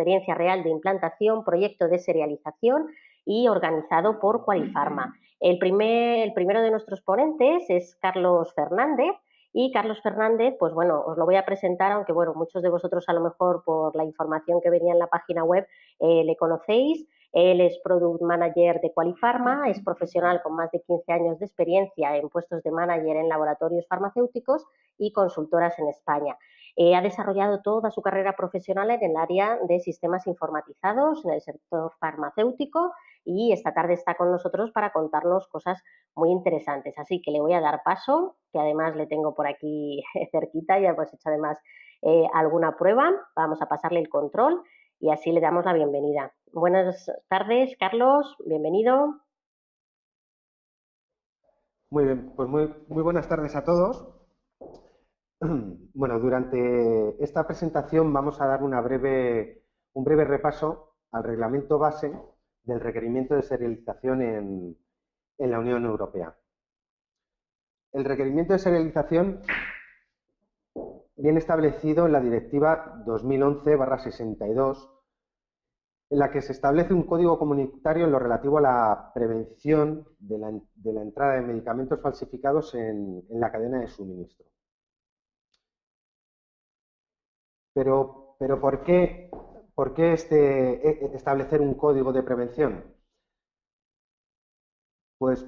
experiencia real de implantación, proyecto de serialización y organizado por Qualifarma. El primero de nuestros ponentes es Carlos Fernández. Y Carlos Fernández, pues bueno, os lo voy a presentar, aunque bueno, muchos de vosotros a lo mejor por la información que venía en la página web le conocéis. Él es Product Manager de Qualifarma, es profesional con más de 15 años de experiencia en puestos de manager en laboratorios farmacéuticos y consultoras en España. Ha desarrollado toda su carrera profesional en el área de sistemas informatizados en el sector farmacéutico y esta tarde está con nosotros para contarnos cosas muy interesantes. Así que le voy a dar paso, que además le tengo por aquí cerquita, ya hemos hecho además alguna prueba. Vamos a pasarle el control y así le damos la bienvenida. Buenas tardes, Carlos, bienvenido. Muy bien, pues muy buenas tardes a todos. Bueno, durante esta presentación vamos a dar un breve repaso al reglamento base del requerimiento de serialización en la Unión Europea. El requerimiento de serialización viene establecido en la Directiva 2011/62, en la que se establece un código comunitario en lo relativo a la prevención de la entrada de medicamentos falsificados en la cadena de suministro. Pero ¿por qué establecer un código de prevención? Pues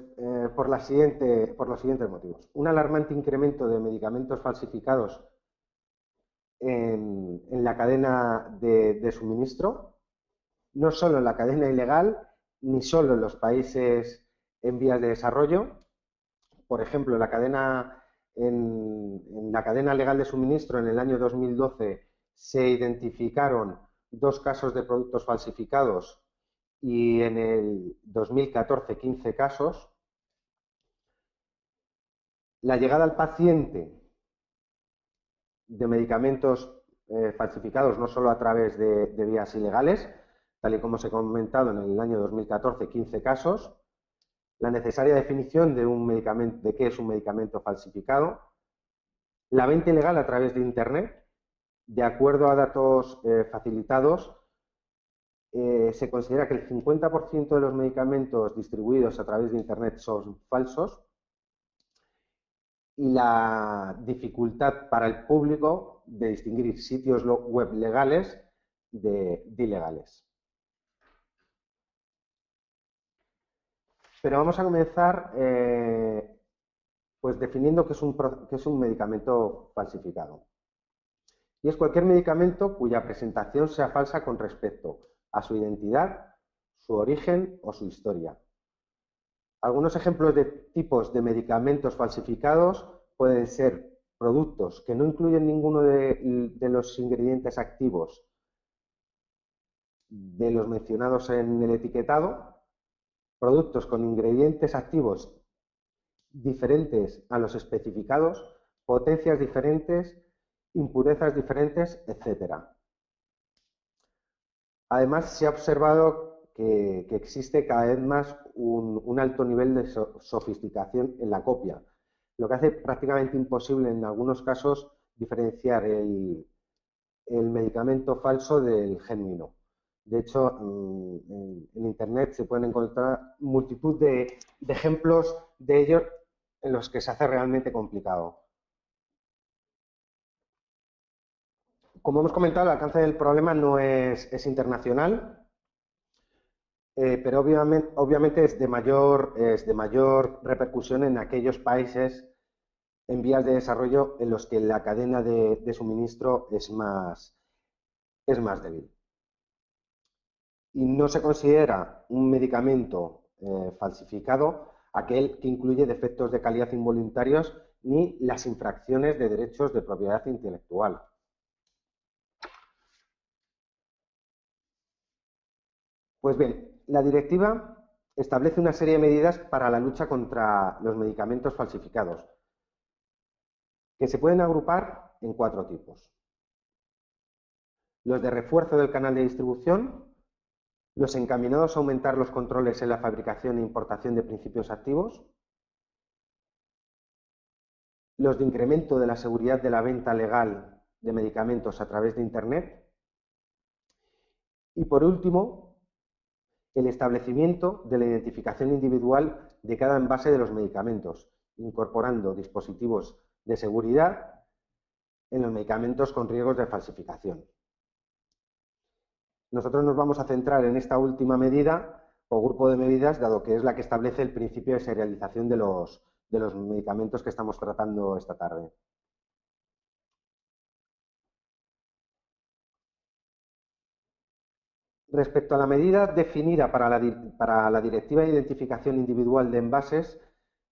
por los siguientes motivos. Un alarmante incremento de medicamentos falsificados en la cadena de suministro, no solo en la cadena ilegal, ni solo en los países en vías de desarrollo. Por ejemplo, en la cadena legal de suministro en el año 2012 se identificaron 2 casos de productos falsificados y en el 2014 15 casos. La llegada al paciente de medicamentos falsificados no solo a través de vías ilegales, tal y como os he comentado en el año 2014 15 casos, la necesaria definición de qué es un medicamento falsificado, la venta ilegal a través de Internet. De acuerdo a datos facilitados, se considera que el 50% de los medicamentos distribuidos a través de Internet son falsos y la dificultad para el público de distinguir sitios web legales de ilegales. Pero vamos a comenzar pues definiendo qué es un medicamento falsificado. Y es cualquier medicamento cuya presentación sea falsa con respecto a su identidad, su origen o su historia. Algunos ejemplos de tipos de medicamentos falsificados pueden ser productos que no incluyen ninguno de los ingredientes activos de los mencionados en el etiquetado, productos con ingredientes activos diferentes a los especificados, potencias diferentes, impurezas diferentes, etc. Además, se ha observado que existe cada vez más un alto nivel de sofisticación en la copia, lo que hace prácticamente imposible en algunos casos diferenciar el medicamento falso del genuino. De hecho, en Internet se pueden encontrar multitud de ejemplos de ello en los que se hace realmente complicado. Como hemos comentado, el alcance del problema no es internacional, pero obviamente es de mayor repercusión en aquellos países en vías de desarrollo en los que la cadena de suministro es más débil. Y no se considera un medicamento falsificado aquel que incluye defectos de calidad involuntarios ni las infracciones de derechos de propiedad intelectual. Pues bien, la directiva establece una serie de medidas para la lucha contra los medicamentos falsificados, que se pueden agrupar en 4 tipos. Los de refuerzo del canal de distribución, los encaminados a aumentar los controles en la fabricación e importación de principios activos, los de incremento de la seguridad de la venta legal de medicamentos a través de Internet Y por último, el establecimiento de la identificación individual de cada envase de los medicamentos, incorporando dispositivos de seguridad en los medicamentos con riesgos de falsificación. Nosotros nos vamos a centrar en esta última medida o grupo de medidas, dado que es la que establece el principio de serialización de los medicamentos que estamos tratando esta tarde. Respecto a la medida definida para la Directiva de Identificación Individual de Envases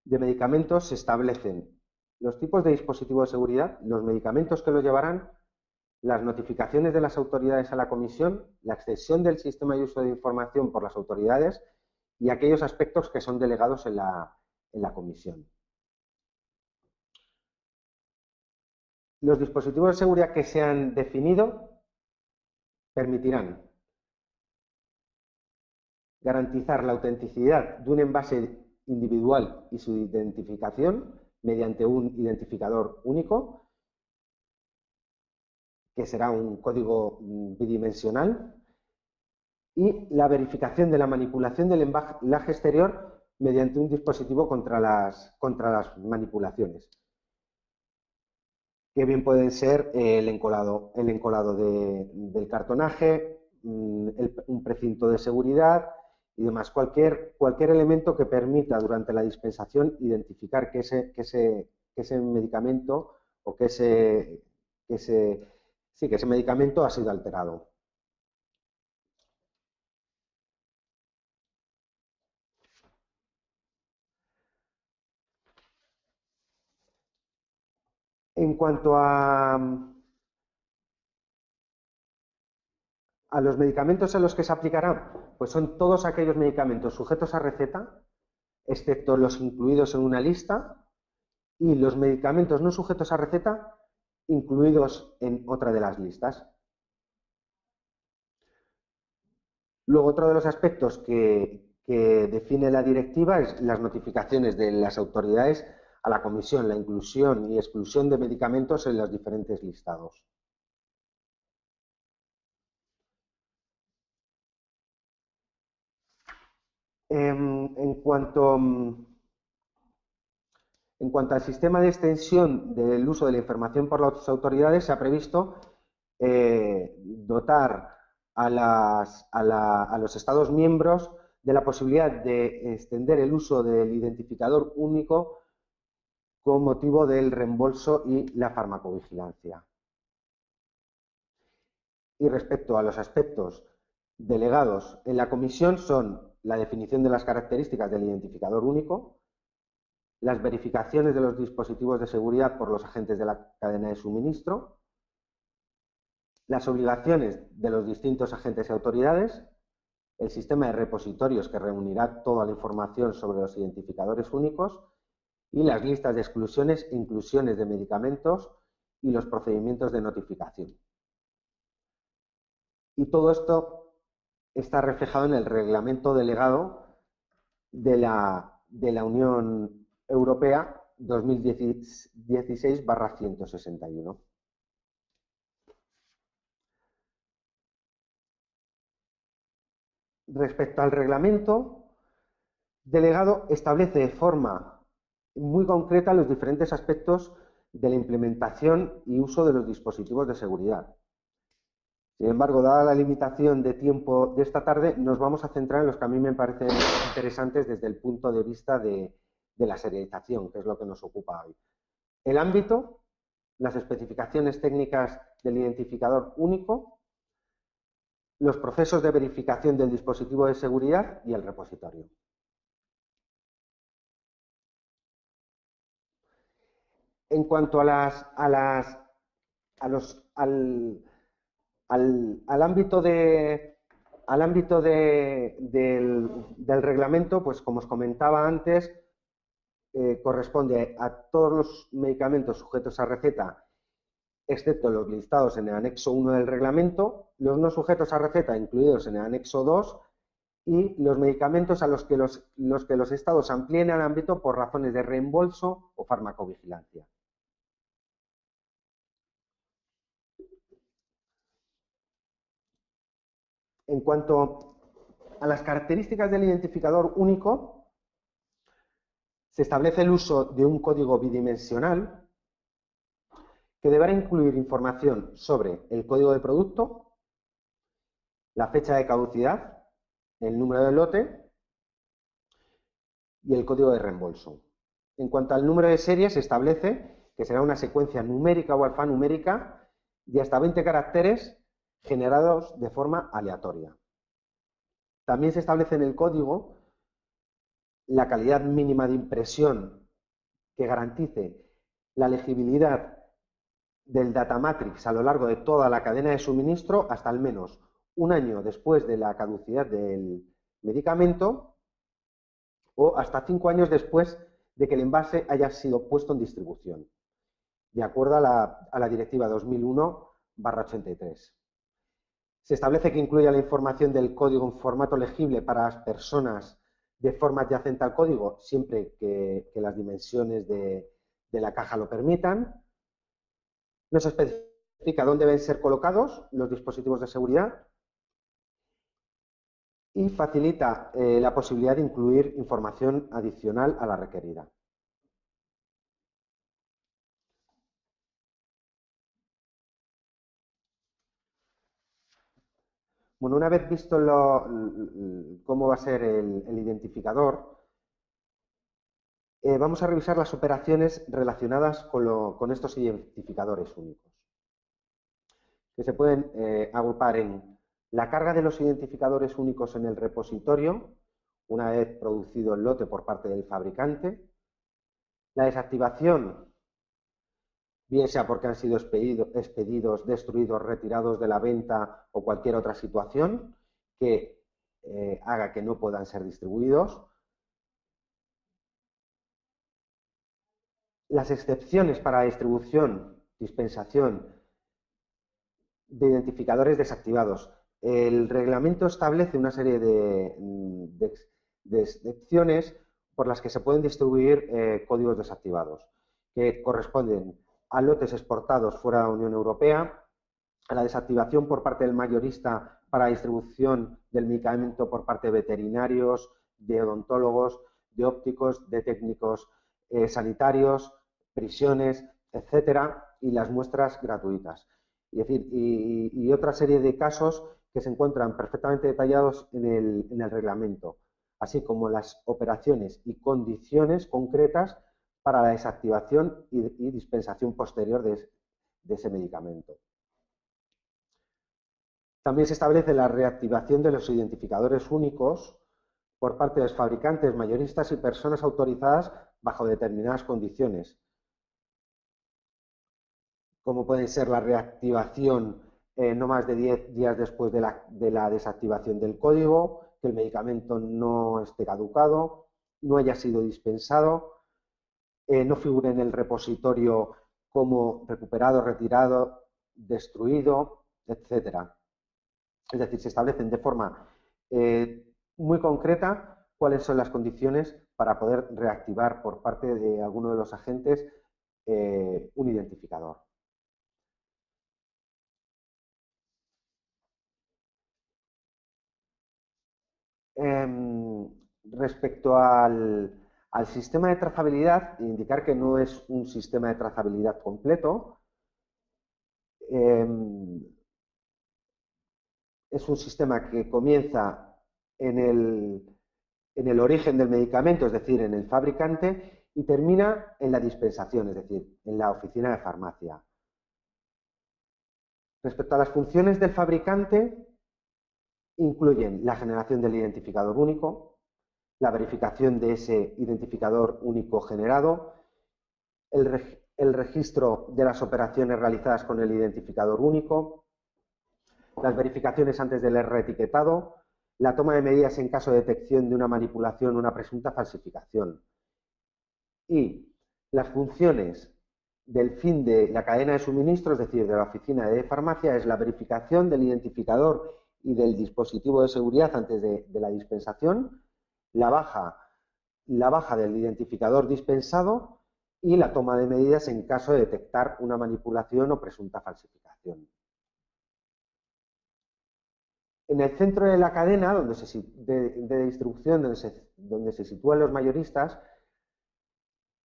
de Medicamentos, se establecen los tipos de dispositivos de seguridad, los medicamentos que los llevarán, las notificaciones de las autoridades a la Comisión, la extensión del sistema de uso de información por las autoridades y aquellos aspectos que son delegados en la Comisión. Los dispositivos de seguridad que se han definido permitirán garantizar la autenticidad de un envase individual y su identificación mediante un identificador único, que será un código bidimensional, y la verificación de la manipulación del embalaje exterior mediante un dispositivo contra las manipulaciones, que bien pueden ser el encolado del cartonaje, un precinto de seguridad y demás, cualquier elemento que permita durante la dispensación identificar que ese medicamento o que ese medicamento ha sido alterado. En cuanto a los medicamentos a los que se aplicará, pues son todos aquellos medicamentos sujetos a receta, excepto los incluidos en una lista, y los medicamentos no sujetos a receta, incluidos en otra de las listas. Luego, otro de los aspectos que define la directiva es las notificaciones de las autoridades a la Comisión, la inclusión y exclusión de medicamentos en los diferentes listados. En cuanto al sistema de extensión del uso de la información por las autoridades, se ha previsto dotar a los Estados miembros de la posibilidad de extender el uso del identificador único con motivo del reembolso y la farmacovigilancia. Y respecto a los aspectos delegados en la Comisión son la definición de las características del identificador único, las verificaciones de los dispositivos de seguridad por los agentes de la cadena de suministro, las obligaciones de los distintos agentes y autoridades, el sistema de repositorios que reunirá toda la información sobre los identificadores únicos y las listas de exclusiones e inclusiones de medicamentos y los procedimientos de notificación. Y todo esto está reflejado en el reglamento delegado de la Unión Europea 2016/161. Respecto al reglamento delegado, establece de forma muy concreta los diferentes aspectos de la implementación y uso de los dispositivos de seguridad. Sin embargo, dada la limitación de tiempo de esta tarde, nos vamos a centrar en los que a mí me parecen interesantes desde el punto de vista de la serialización, que es lo que nos ocupa hoy. El ámbito, las especificaciones técnicas del identificador único, los procesos de verificación del dispositivo de seguridad y el repositorio. En cuanto al ámbito del reglamento, pues como os comentaba antes, corresponde a todos los medicamentos sujetos a receta, excepto los listados en el anexo 1 del reglamento, los no sujetos a receta incluidos en el anexo 2 y los medicamentos a los que los estados amplíen el ámbito por razones de reembolso o farmacovigilancia. En cuanto a las características del identificador único, se establece el uso de un código bidimensional que deberá incluir información sobre el código de producto, la fecha de caducidad, el número de lote y el código de reembolso. En cuanto al número de serie, se establece que será una secuencia numérica o alfanumérica de hasta 20 caracteres generados de forma aleatoria. También se establece en el código la calidad mínima de impresión que garantice la legibilidad del data matrix a lo largo de toda la cadena de suministro hasta al menos un año después de la caducidad del medicamento o hasta 5 años después de que el envase haya sido puesto en distribución, de acuerdo a la Directiva 2001/83. Se establece que incluya la información del código en formato legible para las personas de forma adyacente al código, siempre que las dimensiones de la caja lo permitan. No se especifica dónde deben ser colocados los dispositivos de seguridad y facilita la posibilidad de incluir información adicional a la requerida. Bueno, una vez visto cómo va a ser el identificador, vamos a revisar las operaciones relacionadas con estos identificadores únicos, que se pueden agrupar en la carga de los identificadores únicos en el repositorio, una vez producido el lote por parte del fabricante, la desactivación, bien sea porque han sido expedidos, destruidos, retirados de la venta o cualquier otra situación que haga que no puedan ser distribuidos. Las excepciones para la distribución, dispensación de identificadores desactivados. El reglamento establece una serie de excepciones por las que se pueden distribuir códigos desactivados, que corresponden a lotes exportados fuera de la Unión Europea, a la desactivación por parte del mayorista para distribución del medicamento por parte de veterinarios, de odontólogos, de ópticos, de técnicos sanitarios, prisiones, etcétera, y las muestras gratuitas. Es decir, y otra serie de casos que se encuentran perfectamente detallados en el reglamento, así como las operaciones y condiciones concretas para la desactivación y dispensación posterior de ese medicamento. También se establece la reactivación de los identificadores únicos por parte de los fabricantes, mayoristas y personas autorizadas bajo determinadas condiciones, como pueden ser la reactivación no más de 10 días después de la desactivación del código, que el medicamento no esté caducado, no haya sido dispensado, no figure en el repositorio como recuperado, retirado, destruido, etcétera. Es decir, se establecen de forma muy concreta cuáles son las condiciones para poder reactivar por parte de alguno de los agentes un identificador. Respecto al sistema de trazabilidad, indicar que no es un sistema de trazabilidad completo. Es un sistema que comienza en el origen del medicamento, es decir, en el fabricante, y termina en la dispensación, es decir, en la oficina de farmacia. Respecto a las funciones del fabricante, incluyen la generación del identificador único, la verificación de ese identificador único generado, el registro de las operaciones realizadas con el identificador único, las verificaciones antes del reetiquetado, la toma de medidas en caso de detección de una manipulación o una presunta falsificación. Y las funciones del fin de la cadena de suministro, es decir, de la oficina de farmacia, es la verificación del identificador y del dispositivo de seguridad antes de la dispensación, la baja del identificador dispensado y la toma de medidas en caso de detectar una manipulación o presunta falsificación. En el centro de la cadena, de distribución, donde se sitúan los mayoristas,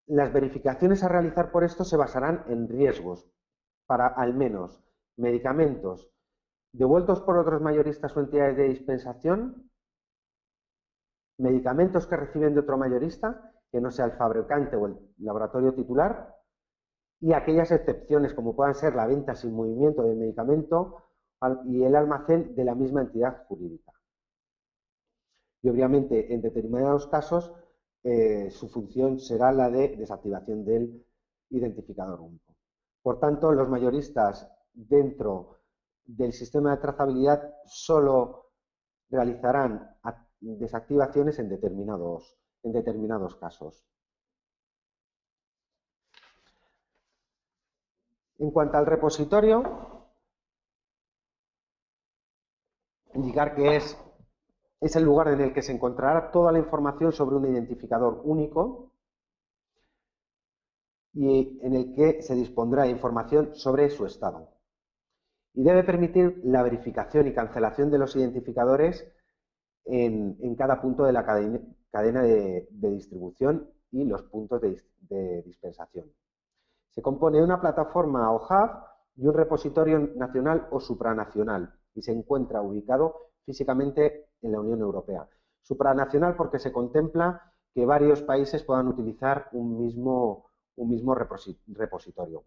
las verificaciones a realizar por esto se basarán en riesgos para al menos medicamentos devueltos por otros mayoristas o entidades de dispensación, medicamentos que reciben de otro mayorista, que no sea el fabricante o el laboratorio titular, y aquellas excepciones como puedan ser la venta sin movimiento del medicamento y el almacén de la misma entidad jurídica. Y obviamente en determinados casos su función será la de desactivación del identificador único. Por tanto, los mayoristas dentro del sistema de trazabilidad solo realizarán desactivaciones en determinados casos. En cuanto al repositorio, indicar que es el lugar en el que se encontrará toda la información sobre un identificador único y en el que se dispondrá de información sobre su estado. Y debe permitir la verificación y cancelación de los identificadores en cada punto de la cadena de distribución y los puntos de dispensación. Se compone de una plataforma o hub y un repositorio nacional o supranacional y se encuentra ubicado físicamente en la Unión Europea. Supranacional porque se contempla que varios países puedan utilizar un mismo repositorio.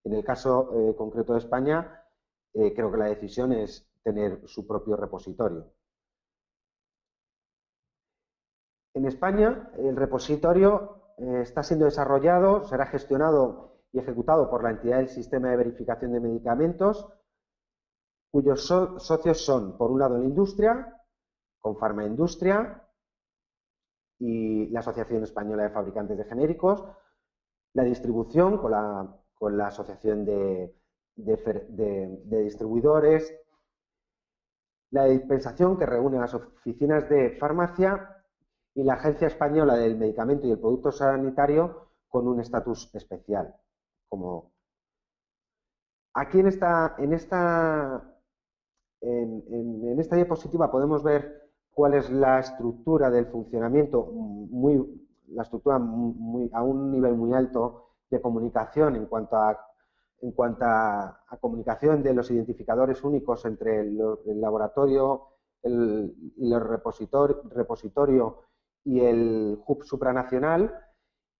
En el caso concreto de España, creo que la decisión es tener su propio repositorio. En España, el repositorio está siendo desarrollado, será gestionado y ejecutado por la entidad del Sistema de Verificación de Medicamentos, cuyos socios son, por un lado, la industria, con Farmaindustria y la Asociación Española de Fabricantes de Genéricos, la distribución con la Asociación de Distribuidores, la dispensación, que reúne las oficinas de farmacia, y la Agencia Española del Medicamento y el Producto Sanitario con un estatus especial. Aquí en esta diapositiva podemos ver cuál es la estructura del funcionamiento, a un nivel muy alto de comunicación en cuanto a comunicación de los identificadores únicos entre el laboratorio, el repositorio y el hub supranacional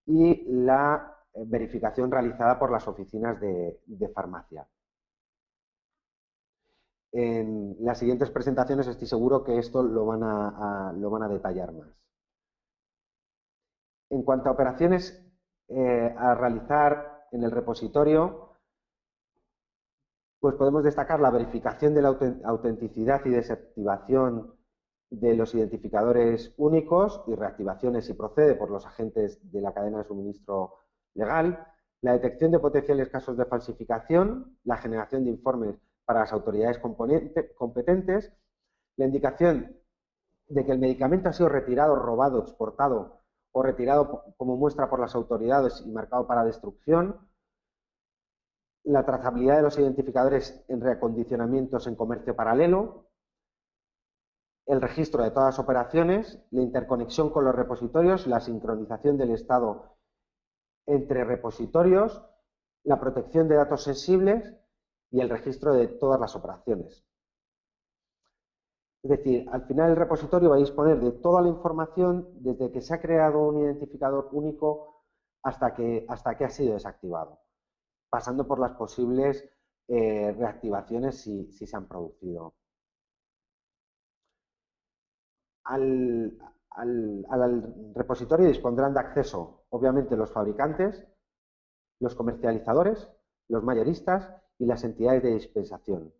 y la verificación realizada por las oficinas de farmacia. En las siguientes presentaciones estoy seguro que esto lo van a detallar más. En cuanto a operaciones a realizar en el repositorio, pues podemos destacar la verificación de la autenticidad y desactivación de los identificadores únicos y reactivaciones si procede por los agentes de la cadena de suministro legal, la detección de potenciales casos de falsificación, la generación de informes para las autoridades competentes, la indicación de que el medicamento ha sido retirado, robado, exportado o retirado como muestra por las autoridades y marcado para destrucción, la trazabilidad de los identificadores en reacondicionamientos en comercio paralelo, el registro de todas las operaciones, la interconexión con los repositorios, la sincronización del estado entre repositorios, la protección de datos sensibles y el registro de todas las operaciones. Es decir, al final el repositorio va a disponer de toda la información desde que se ha creado un identificador único hasta que ha sido desactivado, pasando por las posibles reactivaciones si se han producido. Al repositorio dispondrán de acceso, obviamente, los fabricantes, los comercializadores, los mayoristas y las entidades de dispensación.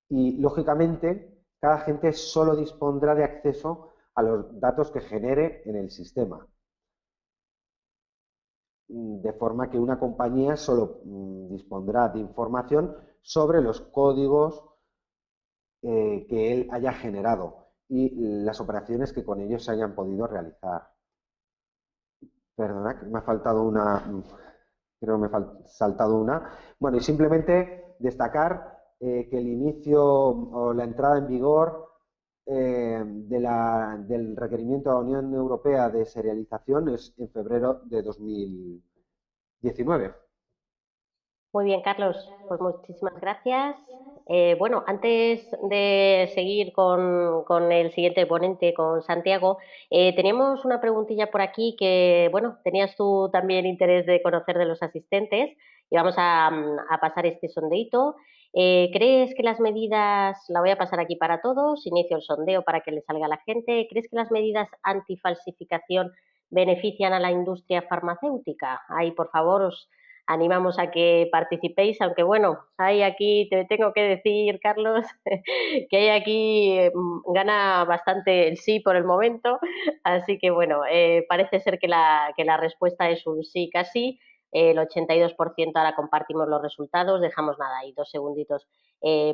Y, lógicamente, cada agente solo dispondrá de acceso a los datos que genere en el sistema. De forma que una compañía solo dispondrá de información sobre los códigos que él haya generado y las operaciones que con ellos se hayan podido realizar. Perdona, que me ha faltado una, creo que me ha saltado una. Bueno, y simplemente destacar que el inicio o la entrada en vigor del requerimiento de la Unión Europea de serialización es en febrero de 2019. Muy bien, Carlos, pues muchísimas gracias. Bueno, antes de seguir con el siguiente ponente, con Santiago, teníamos una preguntilla por aquí que, bueno, tenías tú también interés de conocer de los asistentes y vamos a pasar este sondeíto. ¿Crees que las medidas, la voy a pasar aquí para todos, inicio el sondeo para que le salga a la gente, ¿crees que las medidas antifalsificación benefician a la industria farmacéutica? Ahí, por favor, os animamos a que participéis, aunque bueno, hay aquí, te tengo que decir, Carlos, que hay aquí, gana bastante el sí por el momento, así que bueno, parece ser que la respuesta es un sí casi, el 82%. Ahora compartimos los resultados, dejamos nada ahí 2 segunditos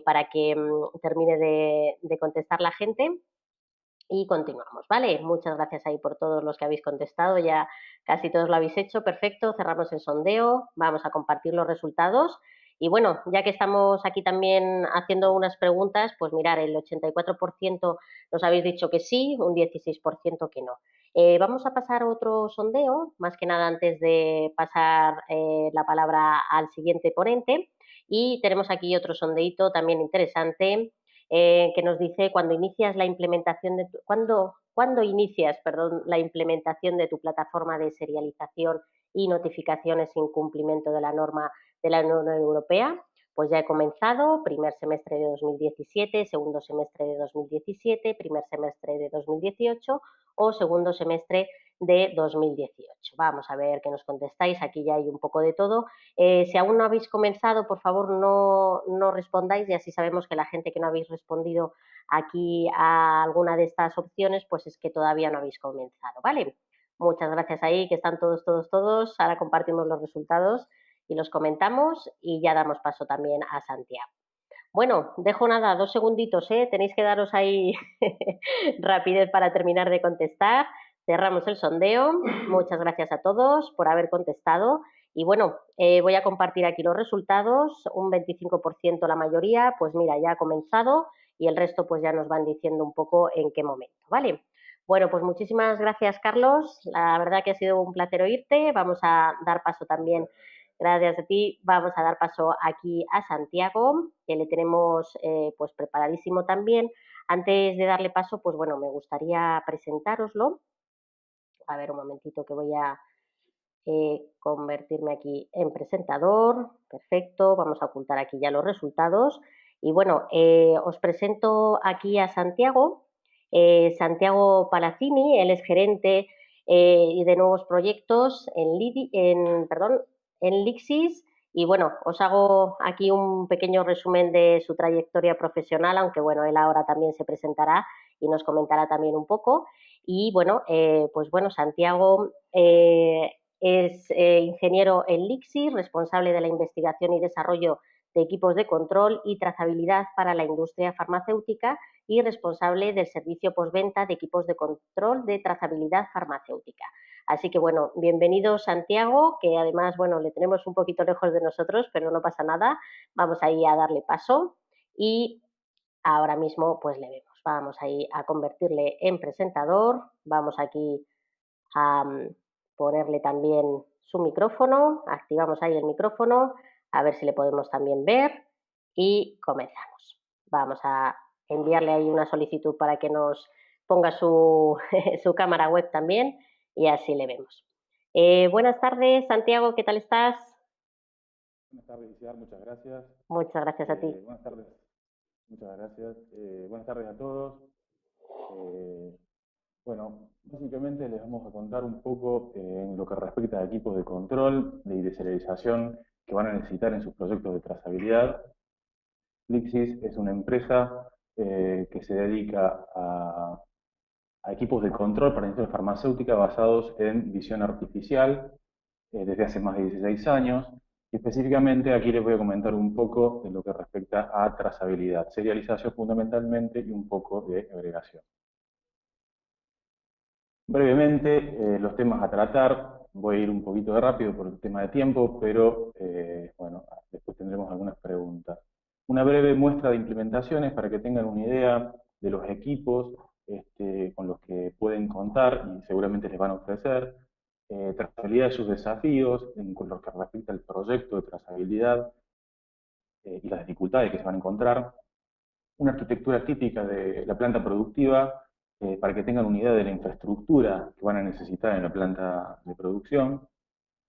para que termine de contestar la gente. Y continuamos, ¿vale? Muchas gracias ahí por todos los que habéis contestado, ya casi todos lo habéis hecho, perfecto, cerramos el sondeo, vamos a compartir los resultados y bueno, ya que estamos aquí también haciendo unas preguntas, pues mirar, el 84% nos habéis dicho que sí, un 16% que no. Vamos a pasar a otro sondeo, más que nada antes de pasar la palabra al siguiente ponente y tenemos aquí otro sondeito también interesante que nos dice cuando inicias la implementación de cuando inicias, perdón, la implementación de tu plataforma de serialización y notificaciones sin cumplimiento de la norma de la Unión Europea, pues ya he comenzado, primer semestre de 2017, segundo semestre de 2017, primer semestre de 2018 o segundo semestre de 2018. Vamos a ver qué nos contestáis, aquí ya hay un poco de todo. Si aún no habéis comenzado, por favor no respondáis y así sabemos que la gente que no habéis respondido aquí a alguna de estas opciones, pues es que todavía no habéis comenzado, ¿vale? Muchas gracias ahí, que están todos. Ahora compartimos los resultados y los comentamos y ya damos paso también a Santiago. Bueno, dejo nada, 2 segunditos, ¿eh? Tenéis que daros ahí rapidez para terminar de contestar. Cerramos el sondeo. Muchas gracias a todos por haber contestado. Y bueno, voy a compartir aquí los resultados. Un 25% la mayoría, pues mira, ya ha comenzado y el resto pues ya nos van diciendo un poco en qué momento, ¿vale? Bueno, pues muchísimas gracias, Carlos. La verdad que ha sido un placer oírte. Vamos a dar paso también. Gracias a ti. Vamos a dar paso aquí a Santiago, que le tenemos pues preparadísimo también. Antes de darle paso, pues bueno, me gustaría presentároslo. A ver, un momentito que voy a convertirme aquí en presentador. Perfecto, vamos a ocultar aquí ya los resultados. Y bueno, os presento aquí a Santiago. Santiago Palacini, él es gerente de nuevos proyectos en Lixis. Y bueno, os hago aquí un pequeño resumen de su trayectoria profesional, aunque bueno, él ahora también se presentará y nos comentará también un poco. Y bueno, pues bueno, Santiago es ingeniero en Lixis, responsable de la investigación y desarrollo de equipos de control y trazabilidad para la industria farmacéutica y responsable del servicio postventa de equipos de control de trazabilidad farmacéutica. Así que bueno, bienvenido Santiago, que además, bueno, le tenemos un poquito lejos de nosotros, pero no pasa nada. Vamos ahí a darle paso y ahora mismo pues le vemos. Vamos ahí a convertirle en presentador. Vamos aquí a ponerle también su micrófono. Activamos ahí el micrófono, a ver si le podemos también ver y comenzamos. Vamos a enviarle ahí una solicitud para que nos ponga su, su cámara web también y así le vemos. Buenas tardes, Santiago, ¿qué tal estás? Buenas tardes, Isiar, muchas gracias. Muchas gracias a ti. Buenas tardes, muchas gracias. Buenas tardes a todos. Bueno, básicamente les vamos a contar un poco en lo que respecta a equipos de control y de serialización que van a necesitar en sus proyectos de trazabilidad. Lixis es una empresa que se dedica a equipos de control para la industria farmacéutica basados en visión artificial desde hace más de 16 años. Y específicamente aquí les voy a comentar un poco de lo que respecta a trazabilidad, serialización fundamentalmente y un poco de agregación. Brevemente, los temas a tratar, voy a ir un poquito rápido por el tema de tiempo, pero bueno, después tendremos algunas preguntas. Una breve muestra de implementaciones para que tengan una idea de los equipos con los que pueden contar y seguramente les van a ofrecer, trazabilidad de sus desafíos con lo que respecta al proyecto de trazabilidad y las dificultades que se van a encontrar, una arquitectura típica de la planta productiva para que tengan una idea de la infraestructura que van a necesitar en la planta de producción,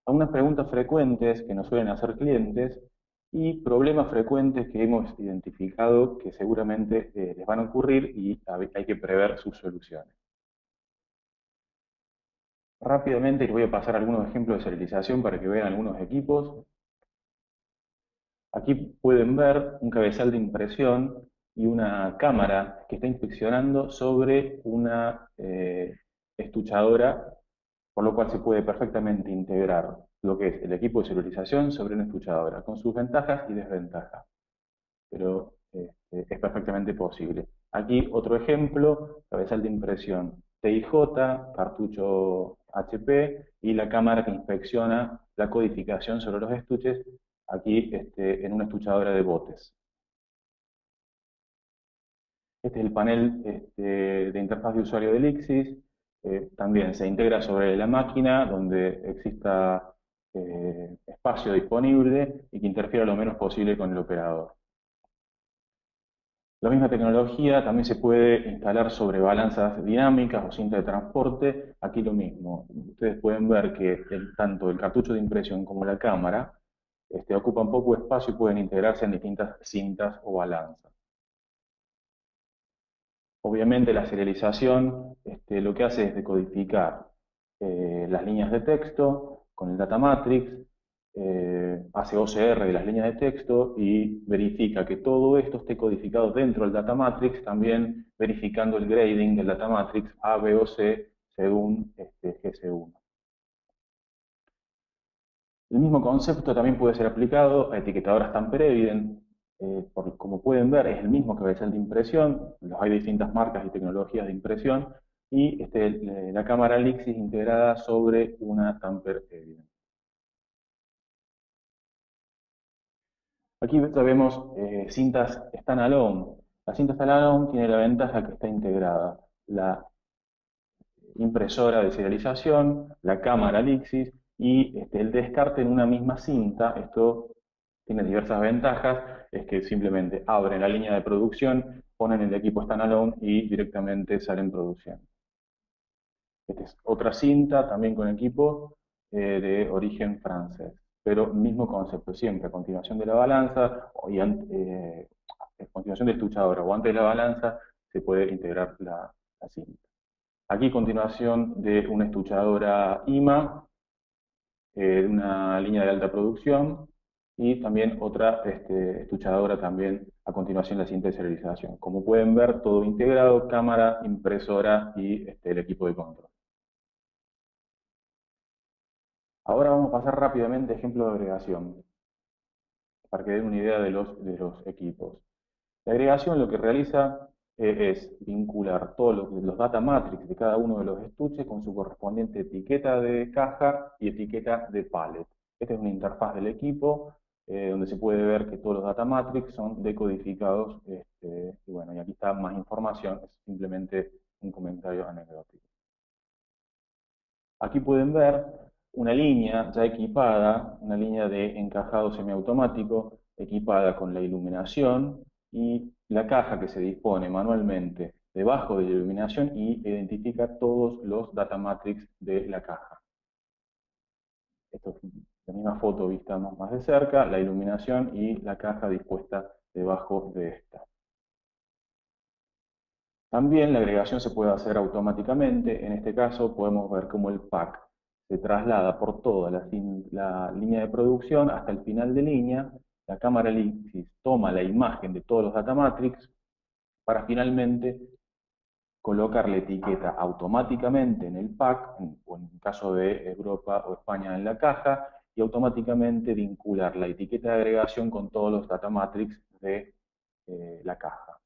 algunas preguntas frecuentes que nos suelen hacer clientes y problemas frecuentes que hemos identificado que seguramente les van a ocurrir y hay que prever sus soluciones. Rápidamente les voy a pasar algunos ejemplos de serialización para que vean algunos equipos. Aquí pueden ver un cabezal de impresión y una cámara que está inspeccionando sobre una estuchadora, por lo cual se puede perfectamente integrar lo que es el equipo de serialización sobre una estuchadora, con sus ventajas y desventajas. Pero es perfectamente posible. Aquí otro ejemplo, cabezal de impresión TIJ, cartucho HP y la cámara que inspecciona la codificación sobre los estuches, aquí en una estuchadora de botes. Este es el panel de interfaz de usuario de Lixis. También se integra sobre la máquina donde exista espacio disponible y que interfiera lo menos posible con el operador. La misma tecnología también se puede instalar sobre balanzas dinámicas o cinta de transporte. Aquí lo mismo. Ustedes pueden ver que tanto el cartucho de impresión como la cámara ocupan poco espacio y pueden integrarse en distintas cintas o balanzas. Obviamente la serialización lo que hace es decodificar las líneas de texto con el data matrix, hace OCR de las líneas de texto y verifica que todo esto esté codificado dentro del data matrix, también verificando el grading del data matrix A, B o C según GC1. El mismo concepto también puede ser aplicado a etiquetadoras Tamper-Evident. Como pueden ver, es el mismo cabezal de impresión, hay distintas marcas y tecnologías de impresión, y la cámara Lixis integrada sobre una Tamper-Evident. Aquí vemos cintas standalone. La cinta standalone tiene la ventaja que está integrada la impresora de serialización, la cámara Lixis y el descarte en una misma cinta. Esto tiene diversas ventajas, es que simplemente abren la línea de producción, ponen el equipo standalone y directamente sale en producción. Esta es otra cinta, también con equipo de origen francés, pero mismo concepto, siempre a continuación de la balanza, a continuación del estuchador o antes de la balanza, se puede integrar la cinta. Aquí continuación de una estuchadora IMA, de una línea de alta producción, y también otra estuchadora también a continuación la cinta de serialización. Como pueden ver, todo integrado, cámara, impresora y el equipo de control. Ahora vamos a pasar rápidamente a ejemplos de agregación, para que den una idea de los equipos. La agregación lo que realiza es vincular todos los data matrix de cada uno de los estuches con su correspondiente etiqueta de caja y etiqueta de pallet. Esta es una interfaz del equipo donde se puede ver que todos los data matrix son decodificados y bueno, y aquí está más información, es simplemente un comentario anecdótico. Aquí pueden ver una línea ya equipada, una línea de encajado semiautomático equipada con la iluminación y la caja que se dispone manualmente debajo de la iluminación y identifica todos los data matrix de la caja. Esto es la misma foto vista más de cerca, la iluminación y la caja dispuesta debajo de esta. También la agregación se puede hacer automáticamente. En este caso podemos ver cómo el pack se traslada por toda la línea de producción hasta el final de línea. La cámara Lixis toma la imagen de todos los data matrix para finalmente colocar la etiqueta automáticamente en el pack, o en el caso de Europa o España en la caja, y automáticamente vincular la etiqueta de agregación con todos los data matrix de la caja.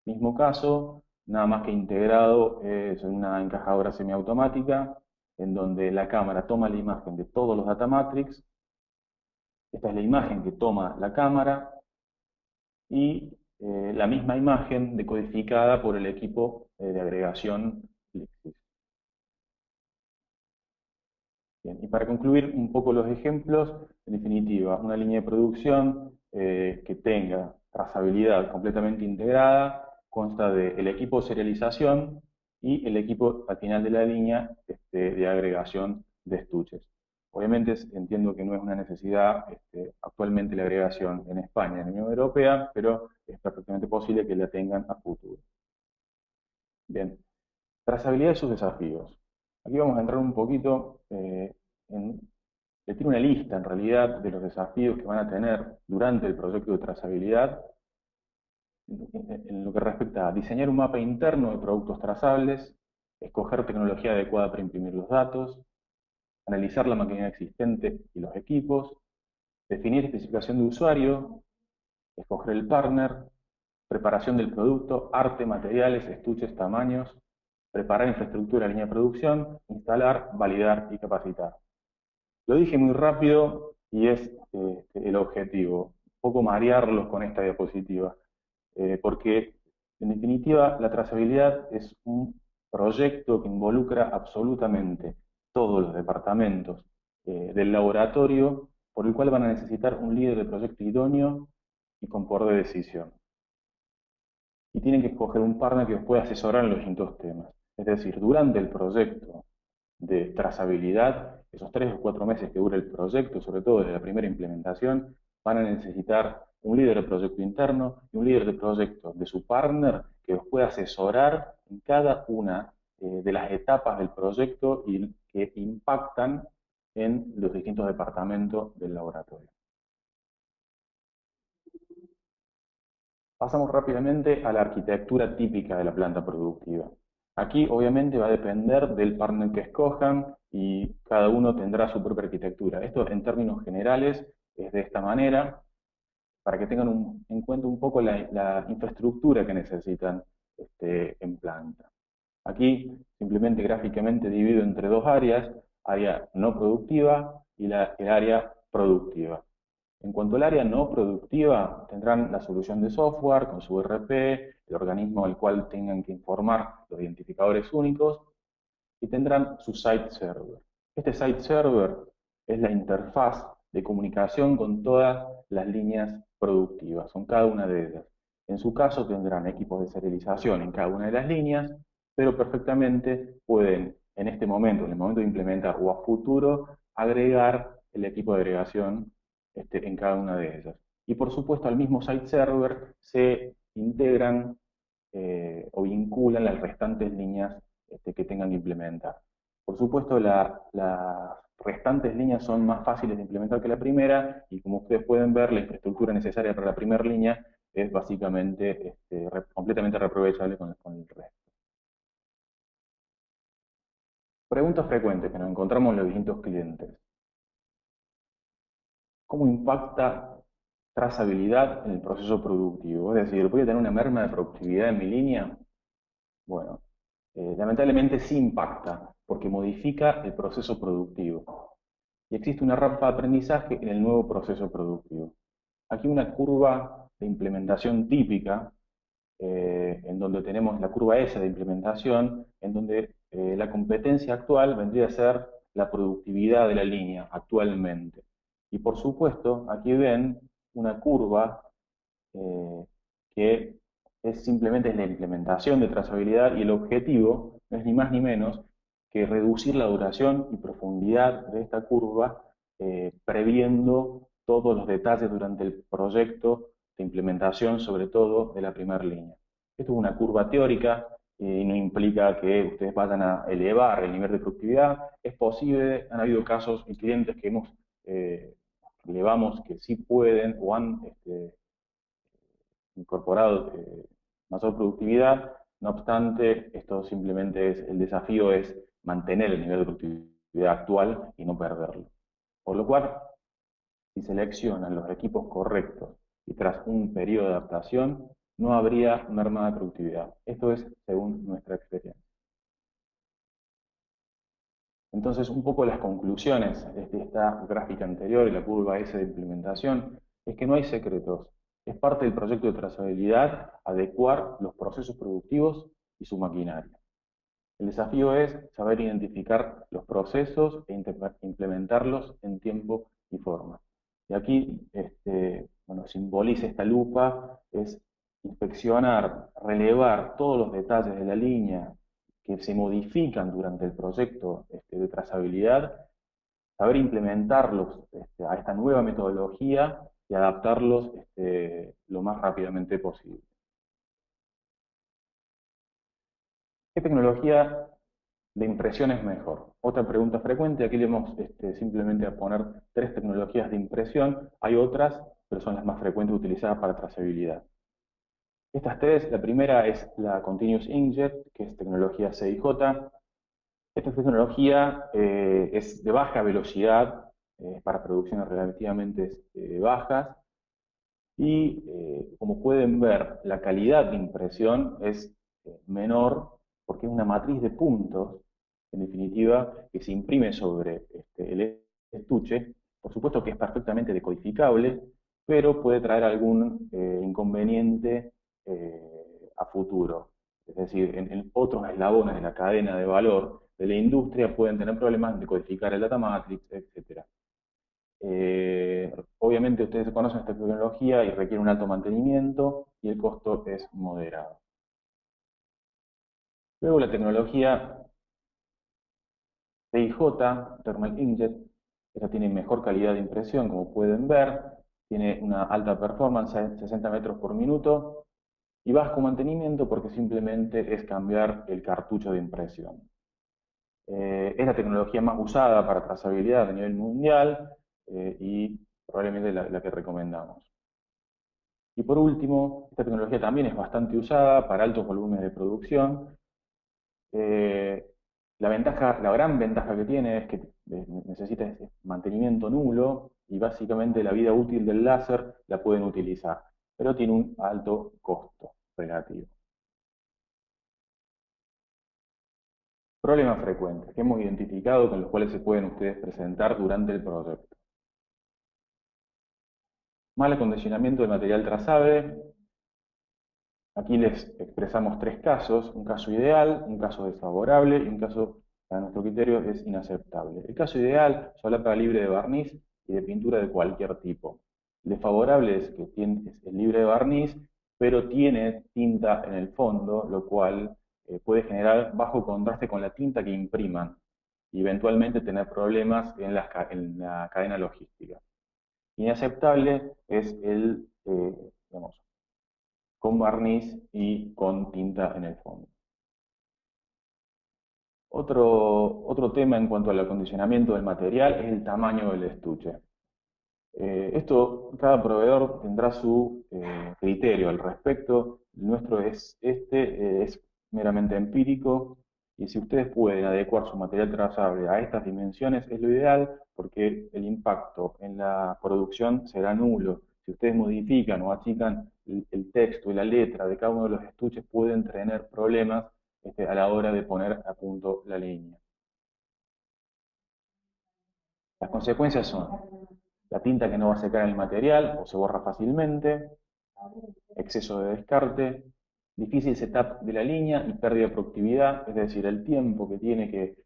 Mismo caso, nada más que integrado, es una encajadora semiautomática en donde la cámara toma la imagen de todos los data matrix. Esta es la imagen que toma la cámara, y la misma imagen decodificada por el equipo de agregación Lixis. Bien, y para concluir un poco los ejemplos, en definitiva, una línea de producción que tenga trazabilidad completamente integrada, consta del equipo de serialización y el equipo al final de la línea de agregación de estuches. Obviamente entiendo que no es una necesidad actualmente la agregación en España, en la Unión Europea, pero es perfectamente posible que la tengan a futuro. Bien, trazabilidad y sus desafíos. Aquí vamos a entrar un poquito le tiene una lista en realidad de los desafíos que van a tener durante el proyecto de trazabilidad en lo que respecta a diseñar un mapa interno de productos trazables, escoger tecnología adecuada para imprimir los datos, analizar la maquinaria existente y los equipos, definir especificación de usuario, escoger el partner, preparación del producto, arte, materiales, estuches, tamaños, preparar infraestructura de línea de producción, instalar, validar y capacitar. Lo dije muy rápido y es el objetivo, un poco marearlos con esta diapositiva, porque en definitiva la trazabilidad es un proyecto que involucra absolutamente todos los departamentos del laboratorio, por el cual van a necesitar un líder de proyecto idóneo y con poder de decisión. Y tienen que escoger un partner que los pueda asesorar en los distintos temas. Es decir, durante el proyecto de trazabilidad, esos 3 o 4 meses que dura el proyecto, sobre todo desde la primera implementación, van a necesitar un líder de proyecto interno y un líder de proyecto de su partner que los pueda asesorar en cada una de las etapas del proyecto y que impactan en los distintos departamentos del laboratorio. Pasamos rápidamente a la arquitectura típica de la planta productiva. Aquí obviamente va a depender del partner que escojan y cada uno tendrá su propia arquitectura. Esto en términos generales es de esta manera, para que tengan en cuenta un poco la infraestructura que necesitan en planta. Aquí simplemente gráficamente divido entre 2 áreas, área no productiva y el área productiva. En cuanto al área no productiva, tendrán la solución de software con su ERP, el organismo al cual tengan que informar los identificadores únicos, y tendrán su site server. Este site server es la interfaz de comunicación con todas las líneas productivas, con cada una de ellas. En su caso tendrán equipos de serialización en cada una de las líneas, pero perfectamente pueden en este momento, en el momento de implementar o a futuro, agregar el equipo de agregación en cada una de ellas. Y por supuesto al mismo site server se integran o vinculan las restantes líneas que tengan que implementar. Por supuesto, las restantes líneas son más fáciles de implementar que la primera, y como ustedes pueden ver, la infraestructura necesaria para la primera línea es básicamente completamente reaprovechable con el resto. Preguntas frecuentes que nos encontramos en los distintos clientes. ¿Cómo impacta trazabilidad en el proceso productivo? Es decir, ¿voy a tener una merma de productividad en mi línea? Bueno, lamentablemente sí impacta, porque modifica el proceso productivo. Y existe una rampa de aprendizaje en el nuevo proceso productivo. Aquí una curva de implementación típica, en donde tenemos la curva S de implementación, en donde la competencia actual vendría a ser la productividad de la línea actualmente. Y por supuesto, aquí ven una curva que es simplemente la implementación de trazabilidad, y el objetivo no es ni más ni menos que reducir la duración y profundidad de esta curva, previendo todos los detalles durante el proyecto de implementación, sobre todo de la primera línea. Esto es una curva teórica y no implica que ustedes vayan a elevar el nivel de productividad. Es posible, han habido casos y clientes que hemos elevamos que sí pueden o han incorporado mayor productividad. No obstante, esto simplemente el desafío es mantener el nivel de productividad actual y no perderlo. Por lo cual, si seleccionan los equipos correctos y tras un periodo de adaptación, no habría merma de productividad. Esto es según nuestra experiencia. Entonces, un poco las conclusiones de esta gráfica anterior y la curva S de implementación es que no hay secretos. Es parte del proyecto de trazabilidad adecuar los procesos productivos y su maquinaria. El desafío es saber identificar los procesos e implementarlos en tiempo y forma. Y aquí, bueno, simboliza esta lupa, es inspeccionar, relevar todos los detalles de la línea que se modifican durante el proyecto de trazabilidad, saber implementarlos a esta nueva metodología y adaptarlos lo más rápidamente posible. ¿Qué tecnología de impresión es mejor? Otra pregunta frecuente, aquí le vamos simplemente a poner 3 tecnologías de impresión, hay otras, pero son las más frecuentes utilizadas para trazabilidad. Estas 3, la primera es la Continuous Inkjet, que es tecnología CIJ. Esta tecnología es de baja velocidad, para producciones relativamente bajas, y como pueden ver, la calidad de impresión es menor porque es una matriz de puntos, en definitiva, que se imprime sobre el estuche. Por supuesto que es perfectamente decodificable, pero puede traer algún inconveniente a futuro. Es decir, en otros eslabones de la cadena de valor de la industria pueden tener problemas de decodificar el data matrix, etc. Obviamente ustedes conocen esta tecnología y requiere un alto mantenimiento y el costo es moderado. Luego la tecnología TIJ, Thermal Inkjet, esta tiene mejor calidad de impresión, como pueden ver, tiene una alta performance, 60 metros por minuto, y bajo mantenimiento porque simplemente es cambiar el cartucho de impresión. Es la tecnología más usada para trazabilidad a nivel mundial y probablemente la que recomendamos. Y por último, esta tecnología también es bastante usada para altos volúmenes de producción. La gran ventaja que tiene es que necesita mantenimiento nulo y básicamente la vida útil del láser la pueden utilizar, pero tiene un alto costo relativo. Problemas frecuentes que hemos identificado con los cuales se pueden ustedes presentar durante el proyecto. Mal acondicionamiento del material trazable. Aquí les expresamos 3 casos, un caso ideal, un caso desfavorable y un caso que a nuestro criterio es inaceptable. El caso ideal, solapa libre de barniz y de pintura de cualquier tipo. El desfavorable es que es libre de barniz, pero tiene tinta en el fondo, lo cual puede generar bajo contraste con la tinta que impriman y eventualmente tener problemas en la cadena logística. Inaceptable es digamos, con barniz y con tinta en el fondo. Otro tema en cuanto al acondicionamiento del material es el tamaño del estuche. Cada proveedor tendrá su criterio al respecto. El nuestro es meramente empírico, y si ustedes pueden adecuar su material trazable a estas dimensiones es lo ideal, porque el impacto en la producción será nulo. Si ustedes modifican o achican el texto y la letra de cada uno de los estuches, pueden tener problemas a la hora de poner a punto la línea. Las consecuencias son la tinta que no va a secar en el material o se borra fácilmente, exceso de descarte, difícil setup de la línea y pérdida de productividad, es decir, el tiempo que tiene que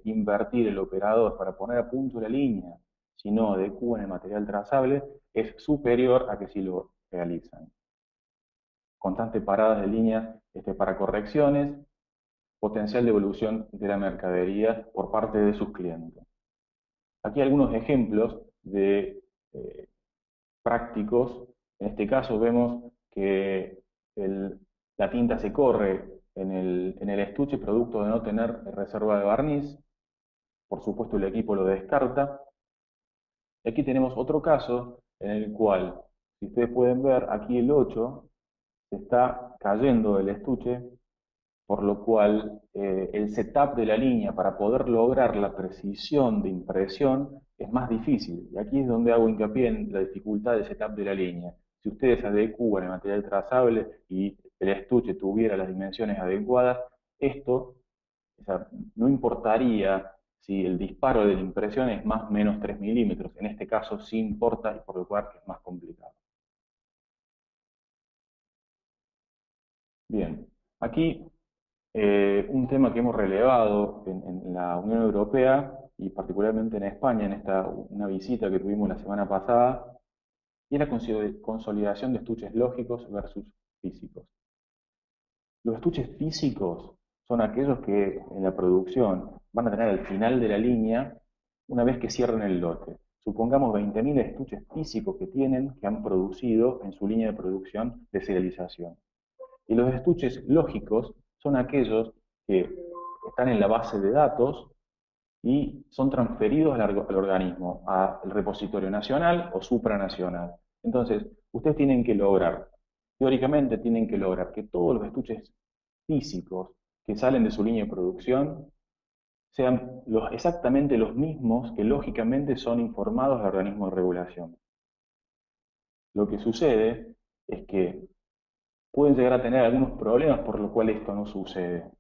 invertir el operador para poner a punto la línea, si no adecúan el material trazable, es superior a que si lo realizan. Constantes paradas de línea para correcciones, potencial de evolución de la mercadería por parte de sus clientes. Aquí algunos ejemplos de prácticos. En este caso vemos que la tinta se corre en el estuche producto de no tener reserva de barniz. Por supuesto el equipo lo descarta. Aquí tenemos otro caso en el cual, si ustedes pueden ver, aquí el 8 se está cayendo del estuche, por lo cual el setup de la línea para poder lograr la precisión de impresión es más difícil. Y aquí es donde hago hincapié en la dificultad del setup de la línea. Si ustedes adecúan el material trazable y el estuche tuviera las dimensiones adecuadas, esto, o sea, no importaría si el disparo de la impresión es más o menos 3 milímetros. En este caso sí importa y por lo cual es más complicado. Bien, aquí un tema que hemos relevado en la Unión Europea y particularmente en España, en una visita que tuvimos la semana pasada, y es la consolidación de estuches lógicos versus físicos. Los estuches físicos son aquellos que en la producción van a tener al final de la línea una vez que cierren el lote. Supongamos 20.000 estuches físicos que han producido en su línea de producción de serialización. Y los estuches lógicos son aquellos que están en la base de datos y son transferidos al organismo, al repositorio nacional o supranacional. Entonces, ustedes tienen que lograr, teóricamente tienen que lograr que todos los estuches físicos que salen de su línea de producción sean exactamente los mismos que lógicamente son informados al organismo de regulación. Lo que sucede es que pueden llegar a tener algunos problemas por lo cual esto no sucede.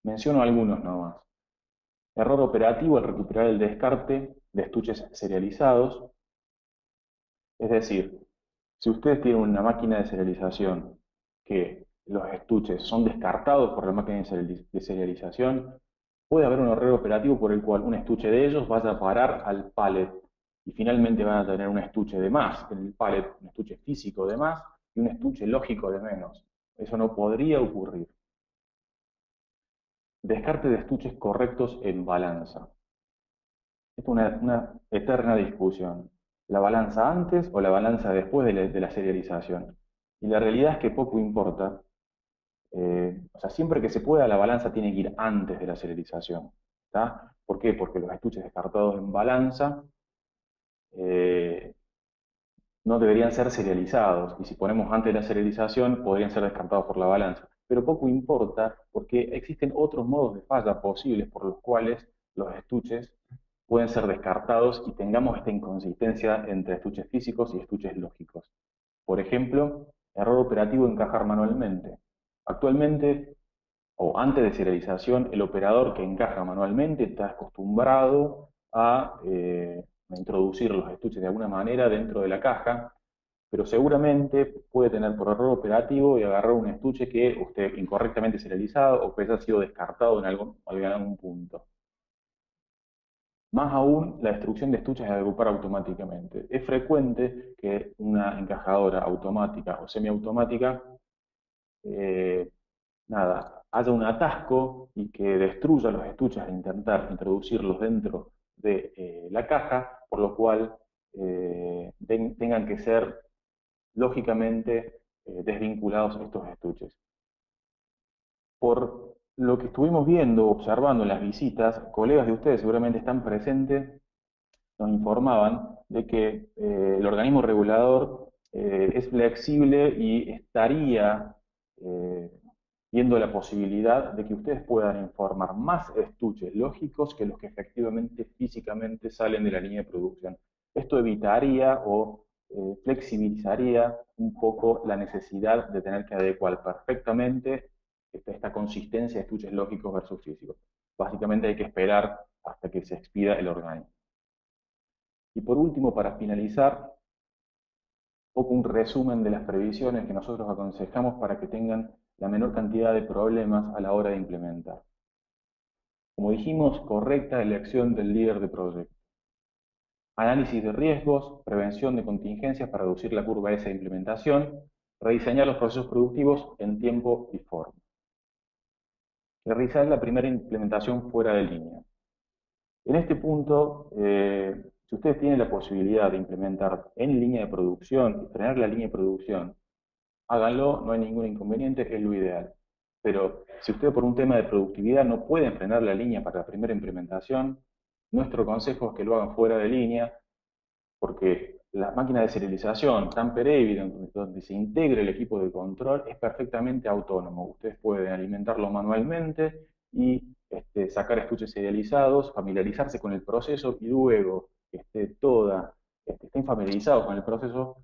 Menciono algunos nomás. Error operativo al recuperar el descarte de estuches serializados. Es decir, si ustedes tienen una máquina de serialización que los estuches son descartados por la máquina de serialización, puede haber un error operativo por el cual un estuche de ellos vaya a parar al pallet y finalmente van a tener un estuche de más en el pallet, un estuche físico de más y un estuche lógico de menos. Eso no podría ocurrir. Descarte de estuches correctos en balanza. Es una eterna discusión. ¿La balanza antes o la balanza después de la serialización? Y la realidad es que poco importa. O sea, siempre que se pueda, la balanza tiene que ir antes de la serialización. ¿Está? ¿Por qué? Porque los estuches descartados en balanza eh, no deberían ser serializados. Y si ponemos antes de la serialización, podrían ser descartados por la balanza. Pero poco importa porque existen otros modos de falla posibles por los cuales los estuches pueden ser descartados y tengamos esta inconsistencia entre estuches físicos y estuches lógicos. Por ejemplo, error operativo encajar manualmente. Actualmente, o antes de serialización, el operador que encaja manualmente está acostumbrado a introducir los estuches de alguna manera dentro de la caja, pero seguramente puede tener por error operativo y agarrar un estuche que usted incorrectamente serializado o que haya sido descartado en algún punto. Más aún, la destrucción de estuches de agrupar automáticamente. Es frecuente que una encajadora automática o semiautomática, eh, haya un atasco y que destruya los estuches al intentar introducirlos dentro de la caja, por lo cual tengan que ser lógicamente desvinculados estos estuches. Por lo que estuvimos viendo, observando en las visitas, colegas de ustedes seguramente están presentes, nos informaban de que el organismo regulador es flexible y estaría eh, viendo la posibilidad de que ustedes puedan informar más estuches lógicos que los que efectivamente físicamente salen de la línea de producción. Esto evitaría o flexibilizaría un poco la necesidad de tener que adecuar perfectamente esta consistencia de estuches lógicos versus físicos. Básicamente hay que esperar hasta que se expida el organismo. Y por último, para finalizar, un poco un resumen de las previsiones que nosotros aconsejamos para que tengan la menor cantidad de problemas a la hora de implementar. Como dijimos, correcta elección del líder de proyecto. Análisis de riesgos, prevención de contingencias para reducir la curva S de implementación, rediseñar los procesos productivos en tiempo y forma. Realizar la primera implementación fuera de línea. En este punto, si ustedes tienen la posibilidad de implementar en línea de producción y frenar la línea de producción, háganlo, no hay ningún inconveniente, es lo ideal. Pero si ustedes por un tema de productividad no pueden frenar la línea para la primera implementación, nuestro consejo es que lo hagan fuera de línea, porque la máquina de serialización, Tamper Evident, donde se integra el equipo de control, es perfectamente autónomo. Ustedes pueden alimentarlo manualmente y sacar estuches serializados, familiarizarse con el proceso y luego que estén familiarizados con el proceso,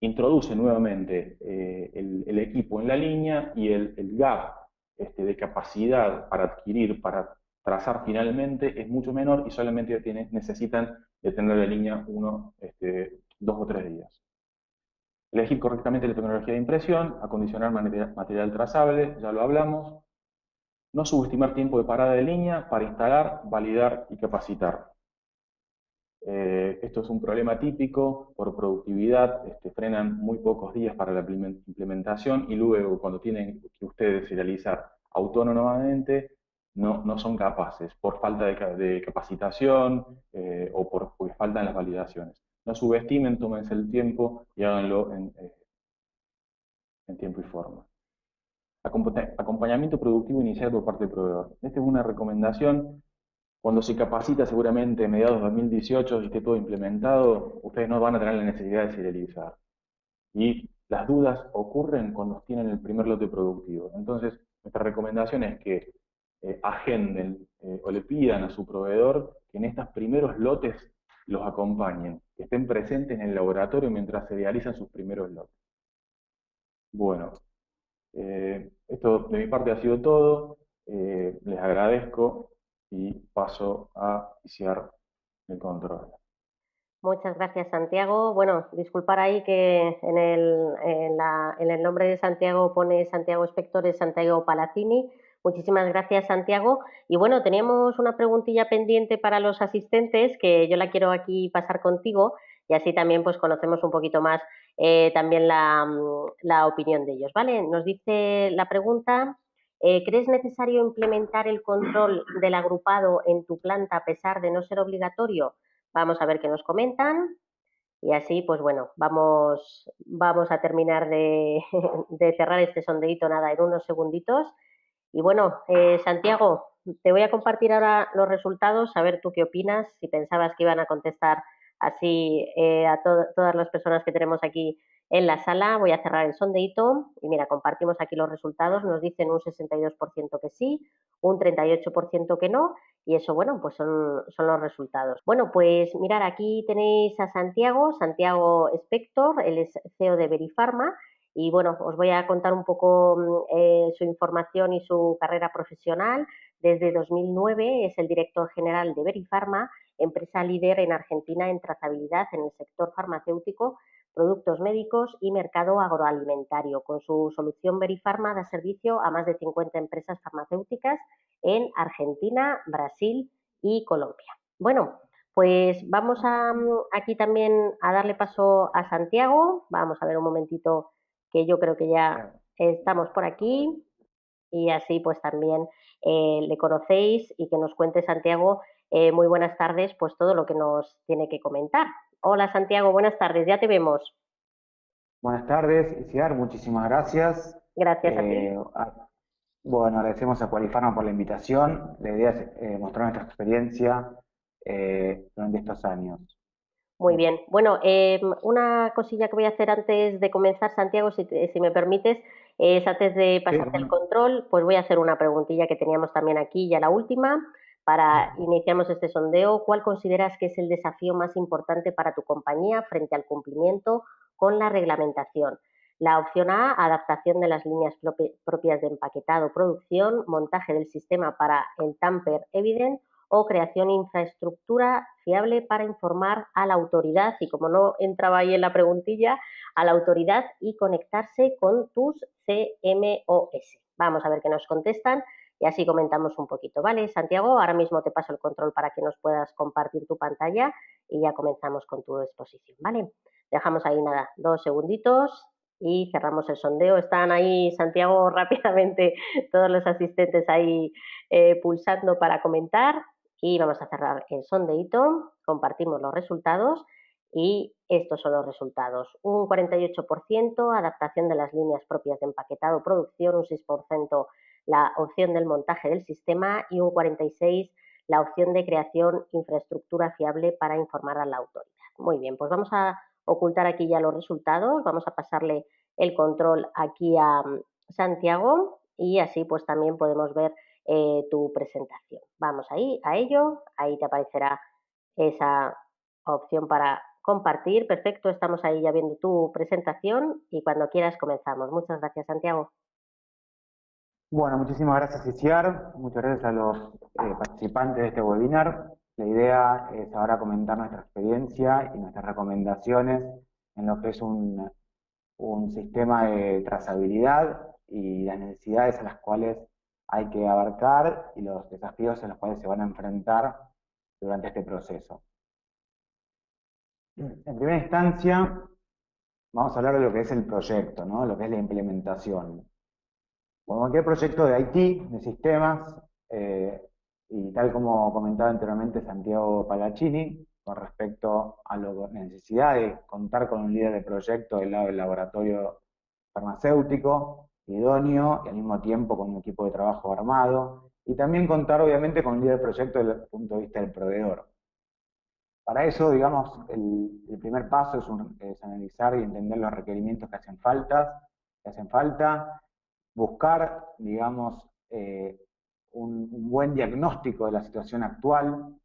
introduce nuevamente el equipo en la línea y el gap de capacidad para adquirir, para trazar finalmente es mucho menor y solamente necesitan de tener la línea 2 o 3 días. Elegir correctamente la tecnología de impresión, acondicionar material trazable, ya lo hablamos. No subestimar tiempo de parada de línea para instalar, validar y capacitar. Esto es un problema típico por productividad, frenan muy pocos días para la implementación y luego cuando tienen que ustedes realizar autónomamente no son capaces por falta de capacitación o porque faltan las validaciones. No subestimen, tómense el tiempo y háganlo en tiempo y forma. Acompañamiento productivo inicial por parte del proveedor. Esta es una recomendación. Cuando se capacita seguramente a mediados de 2018 y esté todo implementado, ustedes no van a tener la necesidad de serializar. Y las dudas ocurren cuando tienen el primer lote productivo. Entonces, nuestra recomendación es que agenden o le pidan a su proveedor que en estos primeros lotes los acompañen, que estén presentes en el laboratorio mientras se realizan sus primeros lotes. Bueno, esto de mi parte ha sido todo. Les agradezco y paso a iniciar el control. Muchas gracias, Santiago. Bueno, disculpar ahí que en el nombre de Santiago pone Santiago Spectores, Santiago Palacini. Muchísimas gracias, Santiago. Y bueno, teníamos una preguntilla pendiente para los asistentes que yo la quiero aquí pasar contigo y así también pues conocemos un poquito más también la opinión de ellos, ¿vale? Nos dice la pregunta, ¿crees necesario implementar el control del agrupado en tu planta a pesar de no ser obligatorio? Vamos a ver qué nos comentan y así, pues bueno, vamos a terminar de, de cerrar este sondeíto nada en unos segunditos. Y bueno, Santiago, te voy a compartir ahora los resultados, a ver tú qué opinas, si pensabas que iban a contestar así a todas las personas que tenemos aquí en la sala. Voy a cerrar el sondeíto y mira, compartimos aquí los resultados, nos dicen un 62% que sí, un 38% que no, y eso, bueno, pues son los resultados. Bueno, pues mirad, aquí tenéis a Santiago, Santiago Spector, él es CEO de Verifarma, y bueno, os voy a contar un poco su información y su carrera profesional. Desde 2009 es el director general de Verifarma, empresa líder en Argentina en trazabilidad en el sector farmacéutico, productos médicos y mercado agroalimentario. Con su solución Verifarma da servicio a más de 50 empresas farmacéuticas en Argentina, Brasil y Colombia. Bueno, pues vamos aquí también a darle paso a Santiago. Vamos a ver un momentito que yo creo que ya estamos por aquí y así pues también le conocéis y que nos cuente Santiago, muy buenas tardes, pues todo lo que nos tiene que comentar. Hola Santiago, buenas tardes, ya te vemos. Buenas tardes, Isiar, muchísimas gracias. Gracias a ti. Bueno, agradecemos a Qualifarma por la invitación. La idea es mostrar nuestra experiencia durante estos años. Muy bien. Bueno, una cosilla que voy a hacer antes de comenzar, Santiago, si me permites, es antes de pasarte el control, pues voy a hacer una preguntilla que teníamos también aquí, ya la última, para iniciamos este sondeo. ¿Cuál consideras que es el desafío más importante para tu compañía frente al cumplimiento con la reglamentación? La opción A, adaptación de las líneas propias de empaquetado, producción, montaje del sistema para el tamper evident, o creación de infraestructura fiable para informar a la autoridad, y como no entraba ahí en la preguntilla, a la autoridad y conectarse con tus CMOS. Vamos a ver qué nos contestan y así comentamos un poquito, ¿vale? Santiago, ahora mismo te paso el control para que nos puedas compartir tu pantalla y ya comenzamos con tu exposición, ¿vale? Dejamos ahí nada, 2 segunditos y cerramos el sondeo. Están ahí, Santiago, rápidamente todos los asistentes ahí pulsando para comentar. Y vamos a cerrar el sondeíto, compartimos los resultados y estos son los resultados. Un 48% adaptación de las líneas propias de empaquetado producción, un 6% la opción del montaje del sistema y un 46% la opción de creación infraestructura fiable para informar a la autoridad. Muy bien, pues vamos a ocultar aquí ya los resultados, vamos a pasarle el control aquí a Santiago y así pues también podemos ver tu presentación. Vamos ahí a ello, ahí te aparecerá esa opción para compartir. Perfecto, estamos ahí ya viendo tu presentación y cuando quieras comenzamos. Muchas gracias, Santiago. Bueno, muchísimas gracias, Isiar. Muchas gracias a los participantes de este webinar. La idea es ahora comentar nuestra experiencia y nuestras recomendaciones en lo que es un un sistema de trazabilidad y las necesidades a las cuales hay que abarcar y los desafíos a los cuales se van a enfrentar durante este proceso. En primera instancia, vamos a hablar de lo que es el proyecto, ¿no? Lo que es la implementación. Como cualquier proyecto de IT, de sistemas, y tal como comentaba anteriormente Santiago Palacini, con respecto a la necesidad de contar con un líder de proyecto del lado del laboratorio farmacéutico, idóneo, y al mismo tiempo con un equipo de trabajo armado, y también contar obviamente con un líder de proyecto desde el punto de vista del proveedor. Para eso, digamos, el primer paso es analizar y entender los requerimientos que hacen falta, buscar, digamos, un buen diagnóstico de la situación actual,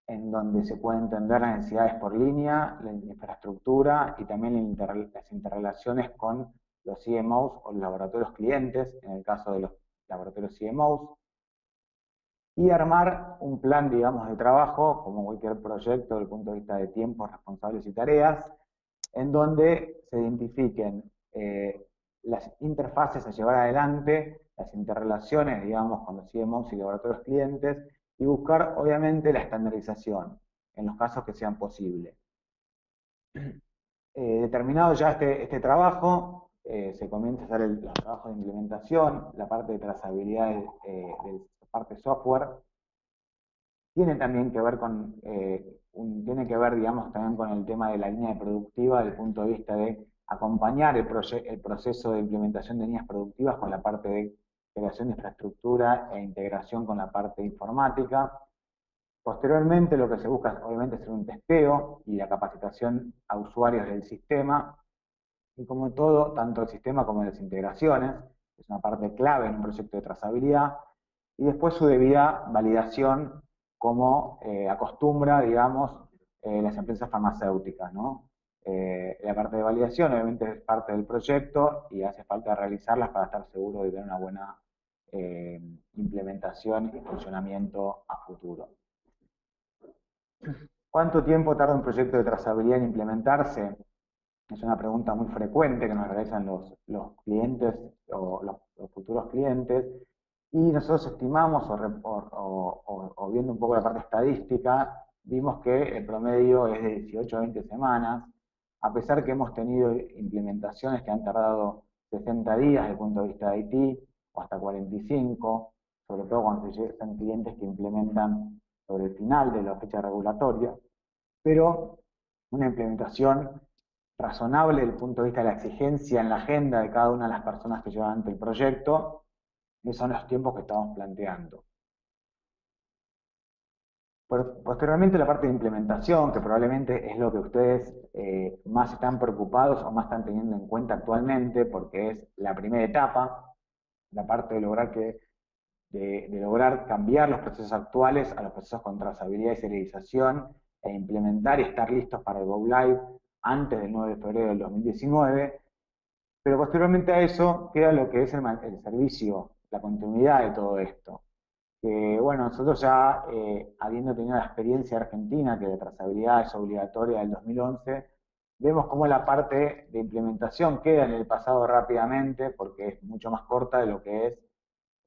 en donde se pueden entender las necesidades por línea, la infraestructura y también las interrelaciones con los CMOs o los laboratorios clientes, en el caso de los laboratorios CMOs, y armar un plan, digamos, de trabajo, como cualquier proyecto desde el punto de vista de tiempos, responsables y tareas, en donde se identifiquen las interfaces a llevar adelante, las interrelaciones, digamos, con los CMOs y laboratorios clientes, y buscar, obviamente, la estandarización, en los casos que sean posibles. Determinado ya este trabajo, se comienza a hacer los trabajos de implementación, la parte de trazabilidad de la parte software. Tiene también que ver con, digamos, también con el tema de la línea productiva, desde el punto de vista de acompañar el proceso de implementación de líneas productivas con la parte de creación de infraestructura e integración con la parte informática. Posteriormente, lo que se busca, obviamente, es hacer un testeo y la capacitación a usuarios del sistema. Y como todo, tanto el sistema como las integraciones, es una parte clave en un proyecto de trazabilidad. Y después su debida validación, como acostumbra, digamos, las empresas farmacéuticas, ¿no? La parte de validación, obviamente, es parte del proyecto y hace falta realizarlas para estar seguro de tener una buena implementación y funcionamiento a futuro. ¿Cuánto tiempo tarda un proyecto de trazabilidad en implementarse? Es una pregunta muy frecuente que nos realizan los clientes o los futuros clientes, y nosotros estimamos, o viendo un poco la parte estadística, vimos que el promedio es de 18 a 20 semanas, a pesar que hemos tenido implementaciones que han tardado 60 días desde el punto de vista de IT, o hasta 45, sobre todo cuando son clientes que implementan sobre el final de la fecha regulatoria, pero una implementación razonable desde el punto de vista de la exigencia en la agenda de cada una de las personas que llevan ante el proyecto, y son los tiempos que estamos planteando. Posteriormente, la parte de implementación, que probablemente es lo que ustedes más están preocupados o más están teniendo en cuenta actualmente, porque es la primera etapa, la parte de lograr cambiar los procesos actuales a los procesos con trazabilidad y serialización, e implementar y estar listos para el Go Live antes del 9 de febrero del 2019, pero posteriormente a eso queda lo que es el servicio, la continuidad de todo esto. Que bueno, nosotros ya, habiendo tenido la experiencia argentina, que la trazabilidad es obligatoria del 2011, vemos cómo la parte de implementación queda en el pasado rápidamente, porque es mucho más corta de lo que es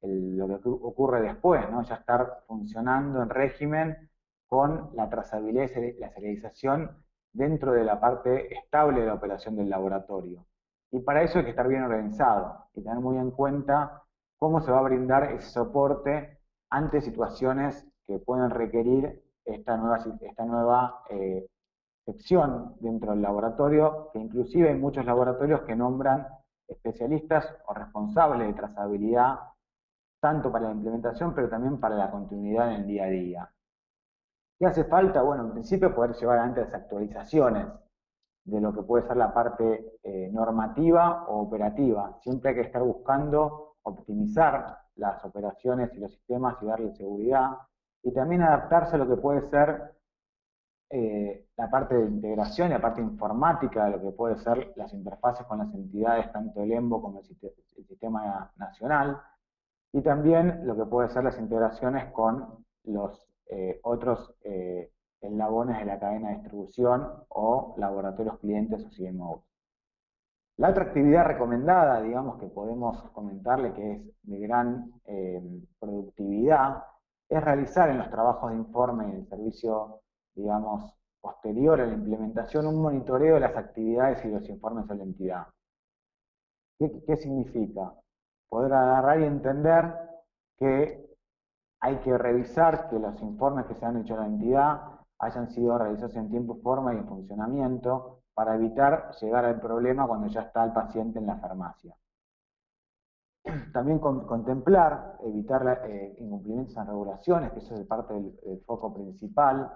lo que ocurre después, ¿no? Ya estar funcionando en régimen con la trazabilidad y la serialización dentro de la parte estable de la operación del laboratorio. Y para eso hay que estar bien organizado y tener muy en cuenta cómo se va a brindar ese soporte ante situaciones que pueden requerir esta nueva sección dentro del laboratorio, que inclusive hay muchos laboratorios que nombran especialistas o responsables de trazabilidad, tanto para la implementación, pero también para la continuidad en el día a día. ¿Qué hace falta? Bueno, en principio poder llevar adelante las actualizaciones de lo que puede ser la parte normativa o operativa. Siempre hay que estar buscando optimizar las operaciones y los sistemas y darle seguridad, y también adaptarse a lo que puede ser la parte de integración y la parte informática de lo que puede ser las interfaces con las entidades, tanto el EMBO como el sistema nacional, y también lo que puede ser las integraciones con los otros eslabones de la cadena de distribución o laboratorios clientes o CMOs. La otra actividad recomendada, digamos, que podemos comentarle que es de gran productividad, es realizar en los trabajos de informe y en el servicio, digamos, posterior a la implementación, un monitoreo de las actividades y los informes de la entidad. ¿Qué significa? Poder agarrar y entender que hay que revisar que los informes que se han hecho a la entidad hayan sido realizados en tiempo, forma y en funcionamiento para evitar llegar al problema cuando ya está el paciente en la farmacia. También contemplar, evitar incumplimientos en regulaciones, que eso es parte del foco principal.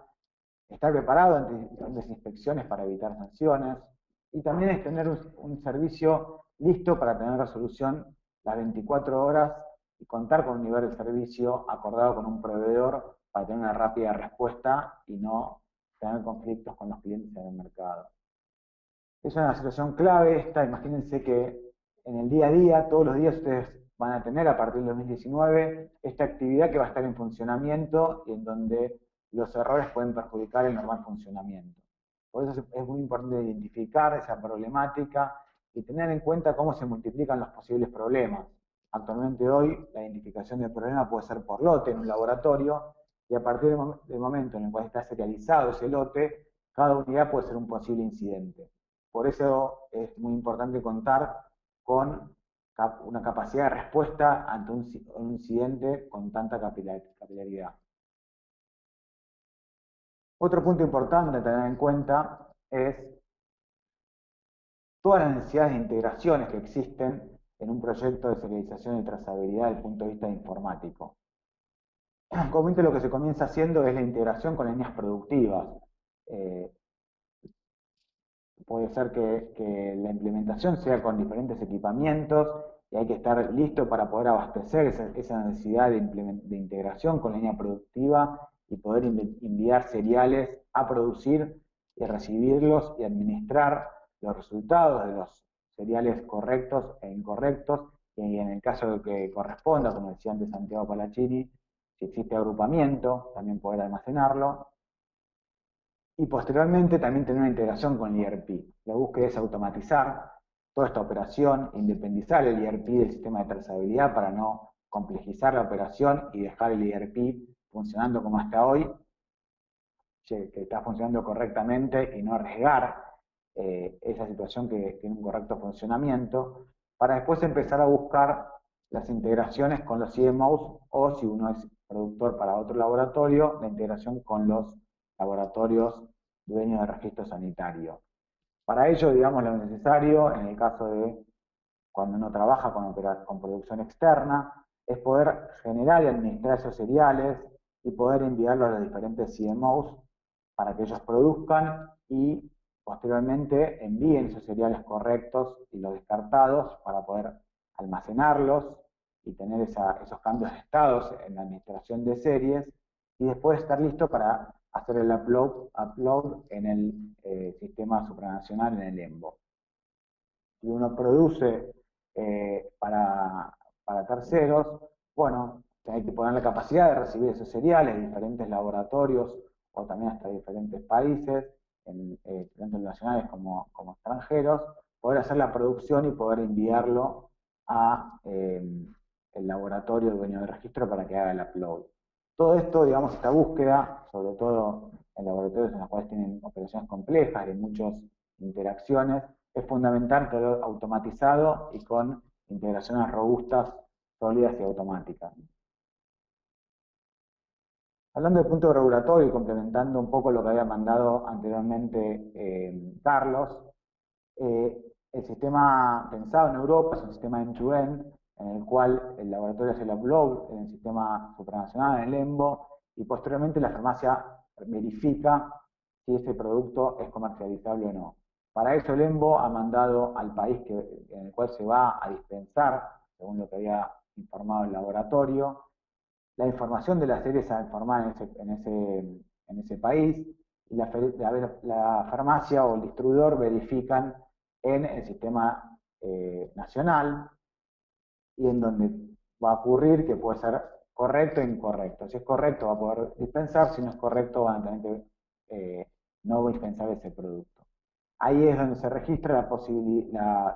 Estar preparado ante diferentes inspecciones para evitar sanciones. Y también es tener un servicio listo para tener resolución las 24 horas y contar con un nivel de servicio acordado con un proveedor para tener una rápida respuesta y no tener conflictos con los clientes en el mercado. Es una situación clave esta. Imagínense que en el día a día, todos los días ustedes van a tener a partir del 2019 esta actividad que va a estar en funcionamiento y en donde los errores pueden perjudicar el normal funcionamiento. Por eso es muy importante identificar esa problemática y tener en cuenta cómo se multiplican los posibles problemas. Actualmente hoy la identificación del problema puede ser por lote en un laboratorio y a partir del momento en el cual está serializado ese lote, cada unidad puede ser un posible incidente. Por eso es muy importante contar con una capacidad de respuesta ante un incidente con tanta capilaridad. Otro punto importante a tener en cuenta es todas las necesidades de integraciones que existen en un proyecto de serialización y trazabilidad desde el punto de vista informático. Comúnmente lo que se comienza haciendo es la integración con líneas productivas. Puede ser que la implementación sea con diferentes equipamientos y hay que estar listo para poder abastecer esa necesidad de integración con la línea productiva y poder enviar seriales a producir y recibirlos y administrar los resultados de los seriales correctos e incorrectos, y en el caso de que corresponda, como decía antes Santiago Palacini, si existe agrupamiento, también poder almacenarlo. Y posteriormente también tener una integración con el ERP. La búsqueda es automatizar toda esta operación, independizar el ERP del sistema de trazabilidad para no complejizar la operación y dejar el ERP funcionando como hasta hoy, que está funcionando correctamente, y no arriesgar esa situación que tiene un correcto funcionamiento, para después empezar a buscar las integraciones con los CMOs o, si uno es productor para otro laboratorio, la integración con los laboratorios dueños de registro sanitario. Para ello, digamos, lo necesario, en el caso de cuando uno trabaja con producción externa, es poder generar y administrar esos seriales y poder enviarlos a los diferentes CMOs para que ellos produzcan y posteriormente envíen esos seriales correctos y los descartados para poder almacenarlos y tener esos cambios de estados en la administración de series y después estar listo para hacer el upload en el sistema supranacional, en el EMBO. Si uno produce para terceros, bueno, hay que poner la capacidad de recibir esos seriales de diferentes laboratorios o también hasta diferentes países, tanto nacionales como extranjeros, poder hacer la producción y poder enviarlo a el laboratorio dueño de registro para que haga el upload. Todo esto, digamos, esta búsqueda, sobre todo en laboratorios en los cuales tienen operaciones complejas y muchas interacciones, es fundamental tenerlo automatizado y con integraciones robustas, sólidas y automáticas. Hablando del punto regulatorio y complementando un poco lo que había mandado anteriormente Carlos, el sistema pensado en Europa es un sistema end-to-end, en el cual el laboratorio hace el upload en el sistema supranacional, en el EMBO, y posteriormente la farmacia verifica si ese producto es comercializable o no. Para eso el EMBO ha mandado al país en el cual se va a dispensar, según lo que había informado el laboratorio, la información de la serie se va a informar en ese país, y la farmacia o el distribuidor verifican en el sistema nacional, y en donde va a ocurrir que puede ser correcto e incorrecto. Si es correcto va a poder dispensar, si no es correcto van a tener que no dispensar ese producto. ahí es donde se registra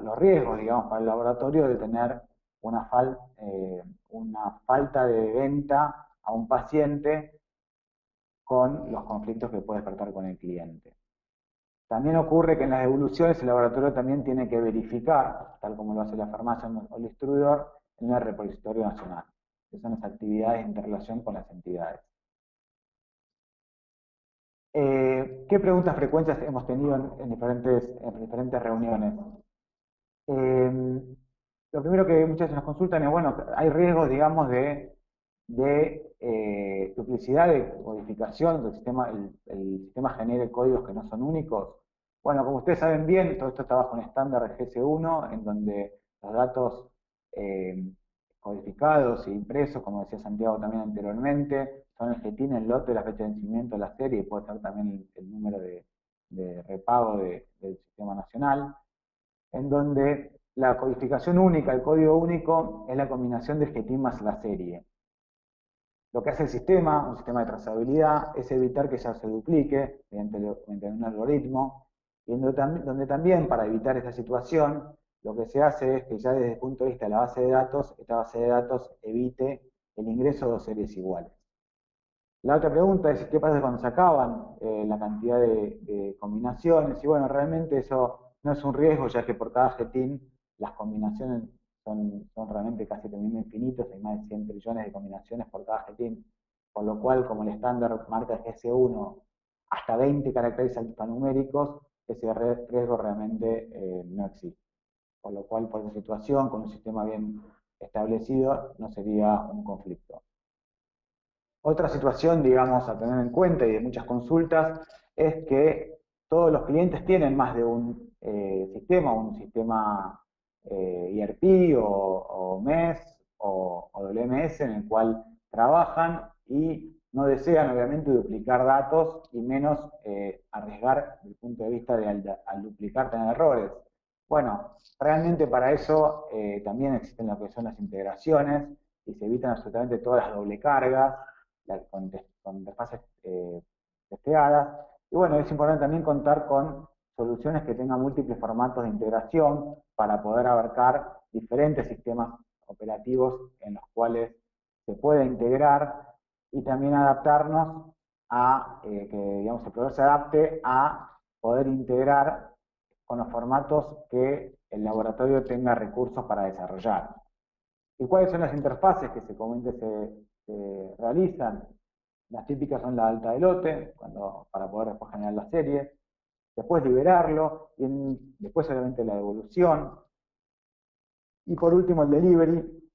los riesgos, digamos, para el laboratorio de tener una falta de venta a un paciente con los conflictos que puede despertar con el cliente. También ocurre que en las devoluciones el laboratorio también tiene que verificar, tal como lo hace la farmacia o el distribuidor, en el repositorio nacional, que son las actividades de interrelación con las entidades. ¿Qué preguntas frecuentes hemos tenido en diferentes reuniones? Lo primero que muchas veces nos consultan es, bueno, hay riesgos, digamos, de duplicidad de codificación, el sistema genere códigos que no son únicos. Bueno, como ustedes saben bien, todo esto está bajo un estándar de GS1, en donde los datos codificados e impresos, como decía Santiago también anteriormente, son el GTIN, el lote, la fecha de vencimiento de la serie, y puede ser también el número de repago del sistema nacional, en donde la codificación única, el código único, es la combinación del GTIN más la serie. Lo que hace el sistema, un sistema de trazabilidad, es evitar que ya se duplique mediante un algoritmo, y donde también, para evitar esta situación, lo que se hace es que ya desde el punto de vista de la base de datos, esta base de datos evite el ingreso de dos series iguales. La otra pregunta es, ¿qué pasa cuando se acaban la cantidad de combinaciones? Y bueno, realmente eso no es un riesgo, ya que por cada GTIN las combinaciones son realmente casi teniendo infinitos, hay más de 100 trillones de combinaciones por cada GTIN, por lo cual, como el estándar marca GS1 hasta 20 caracteres alfanuméricos, ese riesgo realmente no existe. Por lo cual, por esa situación, con un sistema bien establecido, no sería un conflicto. Otra situación, digamos, a tener en cuenta y de muchas consultas, es que todos los clientes tienen más de un sistema ERP o MES o WMS en el cual trabajan y no desean obviamente duplicar datos y menos arriesgar desde el punto de vista de al duplicar tener errores. Bueno, realmente para eso también existen lo que son las integraciones y se evitan absolutamente todas las doble cargas con interfaces testeadas. Y bueno, es importante también contar con soluciones que tengan múltiples formatos de integración para poder abarcar diferentes sistemas operativos en los cuales se puede integrar y también adaptarnos a que digamos, el proveedor se adapte a poder integrar con los formatos que el laboratorio tenga recursos para desarrollar. ¿Y cuáles son las interfaces que se realizan? Las típicas son la alta de lote, para poder después generar las series, después liberarlo, y después obviamente la devolución, y por último el delivery,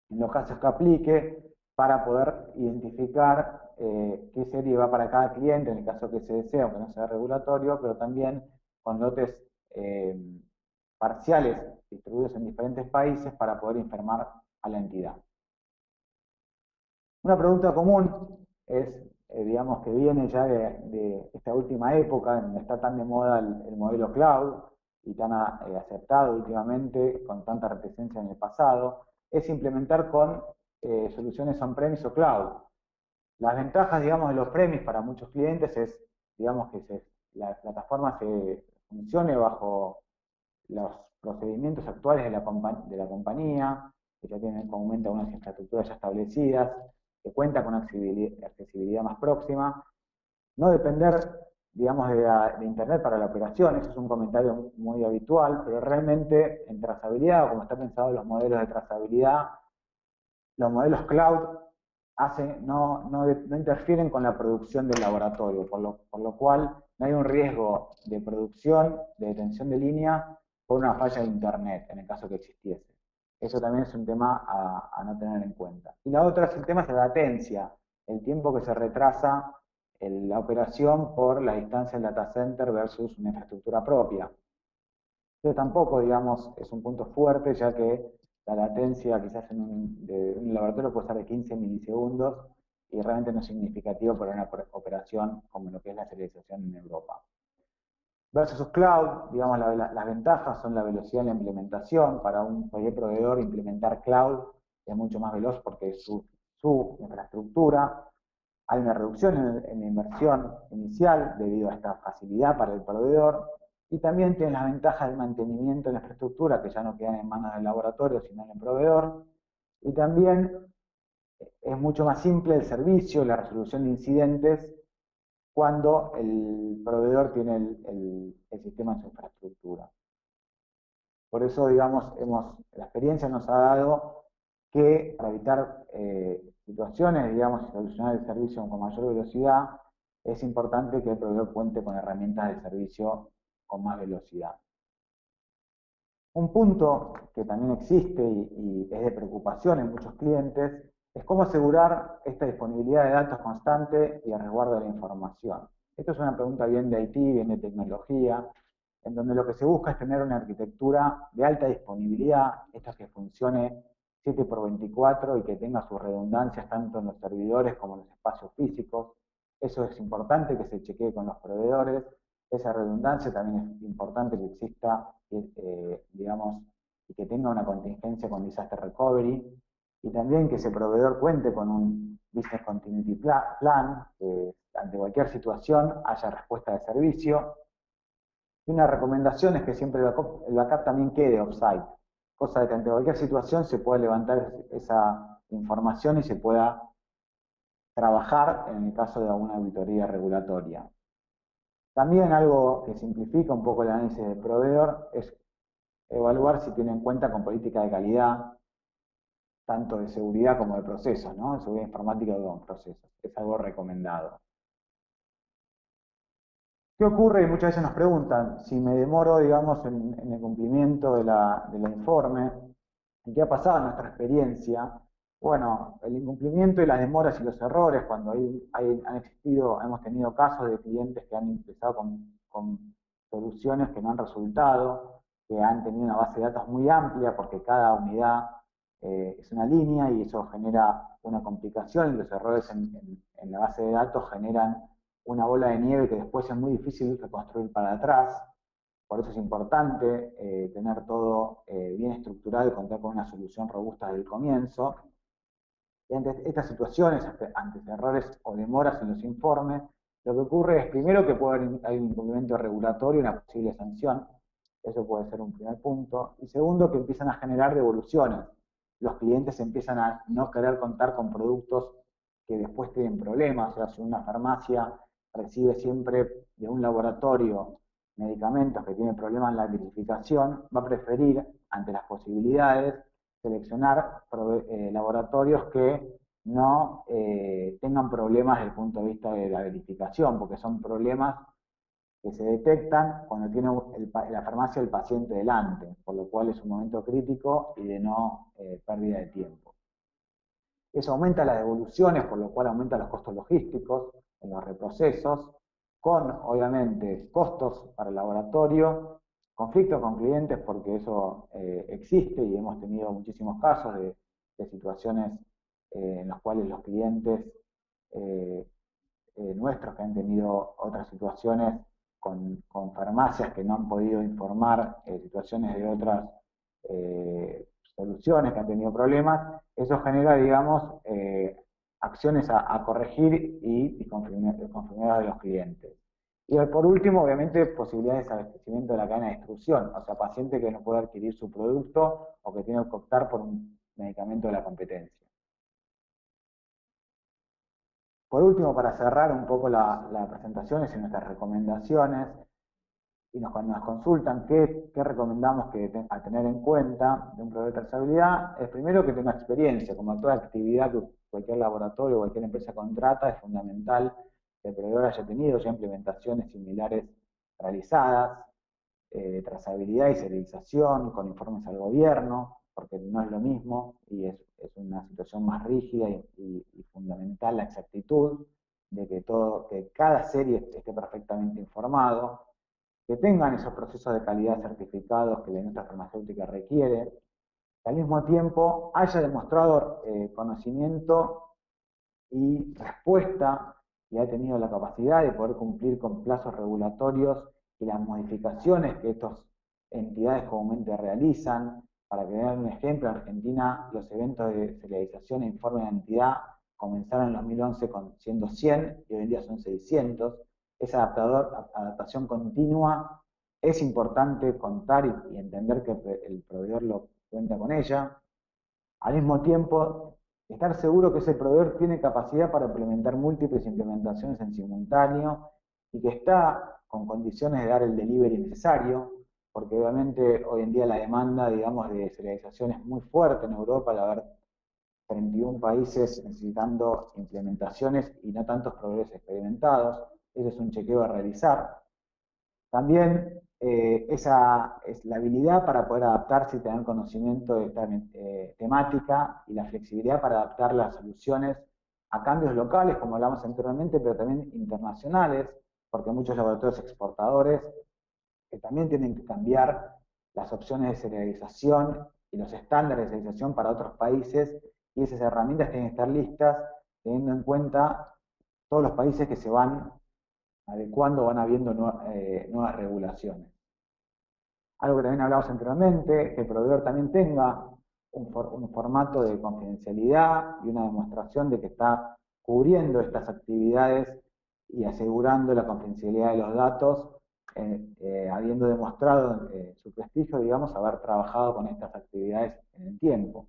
en los casos que aplique, para poder identificar qué serie va para cada cliente, en el caso que se desea, aunque no sea regulatorio, pero también con lotes parciales distribuidos en diferentes países para poder informar a la entidad. Una pregunta común es, digamos, que viene ya de esta última época, en donde está tan de moda el modelo cloud y tan aceptado últimamente, con tanta reticencia en el pasado, es implementar con soluciones on-premise o cloud. Las ventajas, digamos, de los premise para muchos clientes es, digamos, que la plataforma funcione bajo los procedimientos actuales de la compañía, que ya tienen comúnmente unas infraestructuras ya establecidas, que cuenta con accesibilidad más próxima, no depender, digamos, de Internet para la operación. Eso es un comentario muy habitual, pero realmente en trazabilidad, o como está pensado los modelos de trazabilidad, los modelos cloud no interfieren con la producción del laboratorio, por lo cual no hay un riesgo de producción, de detención de línea, por una falla de Internet, en el caso que existiese. Eso también es un tema a no tener en cuenta. Y la otra es el tema de la latencia, el tiempo que se retrasa la operación por la distancia del data center versus una infraestructura propia. Pero tampoco, digamos, es un punto fuerte, ya que la latencia quizás de un laboratorio puede ser de 15 milisegundos y realmente no es significativo para una operación como lo que es la serialización en Europa. Versus cloud, digamos, las ventajas son la velocidad de la implementación. Para cualquier proveedor implementar cloud es mucho más veloz porque es su infraestructura. Hay una reducción en la inversión inicial debido a esta facilidad para el proveedor. y también tienen las ventajas del mantenimiento de la infraestructura, que ya no quedan en manos del laboratorio, sino en el proveedor, y también es mucho más simple el servicio, la resolución de incidentes, cuando el proveedor tiene el sistema en su infraestructura. Por eso, digamos, la experiencia nos ha dado que para evitar situaciones, digamos, y solucionar el servicio con mayor velocidad, es importante que el proveedor cuente con herramientas de servicio con más velocidad. Un punto que también existe y es de preocupación en muchos clientes es cómo asegurar esta disponibilidad de datos constante y el resguardo de la información. Esto es una pregunta bien de IT, bien de tecnología, en donde lo que se busca es tener una arquitectura de alta disponibilidad, esto es que funcione 7×24 y que tenga sus redundancias tanto en los servidores como en los espacios físicos. Eso es importante que se chequee con los proveedores. Esa redundancia también es importante que exista, digamos, y que tenga una contingencia con Disaster Recovery, y también que ese proveedor cuente con un Business Continuity Plan, que ante cualquier situación haya respuesta de servicio. Y una recomendación es que siempre el backup también quede offsite, cosa de que ante cualquier situación se pueda levantar esa información y se pueda trabajar en el caso de alguna auditoría regulatoria. También algo que simplifica un poco el análisis del proveedor es evaluar si tiene en cuenta con política de calidad, tanto de seguridad como de procesos, ¿no? De seguridad informática como de procesos. Es algo recomendado. ¿Qué ocurre? Y muchas veces nos preguntan, si me demoro, digamos, en el cumplimiento del informe, ¿y qué ha pasado en nuestra experiencia? Bueno, el incumplimiento y las demoras y los errores, cuando han existido, hemos tenido casos de clientes que han empezado con soluciones que no han resultado, que han tenido una base de datos muy amplia, porque cada unidad es una línea y eso genera una complicación, y los errores en la base de datos generan una bola de nieve que después es muy difícil reconstruir para atrás. Por eso es importante tener todo bien estructurado y contar con una solución robusta desde el comienzo. Y ante estas situaciones, ante errores o demoras en los informes, lo que ocurre es primero que puede haber un incumplimiento regulatorio y una posible sanción. Eso puede ser un primer punto. Y segundo, que empiezan a generar devoluciones. Los clientes empiezan a no querer contar con productos que después tienen problemas. O sea, si una farmacia recibe siempre de un laboratorio medicamentos que tienen problemas en la verificación, va a preferir, ante las posibilidades, seleccionar laboratorios que no tengan problemas desde el punto de vista de la verificación, porque son problemas que se detectan cuando tiene la farmacia el paciente delante, por lo cual es un momento crítico y de no pérdida de tiempo. Eso aumenta las devoluciones, por lo cual aumenta los costos logísticos en los reprocesos, con, obviamente, costos para el laboratorio, conflictos con clientes, porque eso existe y hemos tenido muchísimos casos de situaciones en las cuales los clientes nuestros que han tenido otras situaciones con farmacias que no han podido informar situaciones de otras soluciones que han tenido problemas, eso genera, digamos, acciones a corregir y conformidad de los clientes. Y por último, obviamente, posibilidades de abastecimiento de la cadena de distribución, o sea, paciente que no puede adquirir su producto o que tiene que optar por un medicamento de la competencia. Por último, para cerrar un poco la presentación y nuestras recomendaciones, y cuando nos consultan qué recomendamos a tener en cuenta de un proveedor de trazabilidad, es primero que tenga experiencia, como toda actividad que cualquier laboratorio o cualquier empresa contrata, es fundamental que el proveedor haya tenido ya implementaciones similares realizadas, trazabilidad y serialización con informes al gobierno, porque no es lo mismo y es una situación más rígida y fundamental la exactitud de que cada serie esté perfectamente informado, que tengan esos procesos de calidad certificados que la industria farmacéutica requiere, que al mismo tiempo haya demostrado conocimiento y respuesta y ha tenido la capacidad de poder cumplir con plazos regulatorios y las modificaciones que estas entidades comúnmente realizan. Para que vean un ejemplo, en Argentina los eventos de serialización e informe de entidad comenzaron en 2011 siendo 100 y hoy en día son 600. Esa adaptación continua es importante contar y entender que el proveedor lo cuenta con ella. Al mismo tiempo, estar seguro que ese proveedor tiene capacidad para implementar múltiples implementaciones en simultáneo y que está con condiciones de dar el delivery necesario, porque obviamente hoy en día la demanda, digamos, de serialización es muy fuerte en Europa, al haber 31 países necesitando implementaciones y no tantos proveedores experimentados. Ese es un chequeo a realizar. También esa es la habilidad para poder adaptarse y tener conocimiento de esta temática y la flexibilidad para adaptar las soluciones a cambios locales, como hablamos anteriormente, pero también internacionales, porque muchos laboratorios exportadores que también tienen que cambiar las opciones de serialización y los estándares de serialización para otros países, y esas herramientas tienen que estar listas teniendo en cuenta todos los países que se van adecuando, van habiendo nuevas regulaciones. Algo que también hablamos anteriormente, que el proveedor también tenga un formato de confidencialidad y una demostración de que está cubriendo estas actividades y asegurando la confidencialidad de los datos, habiendo demostrado su prestigio, digamos, haber trabajado con estas actividades en el tiempo.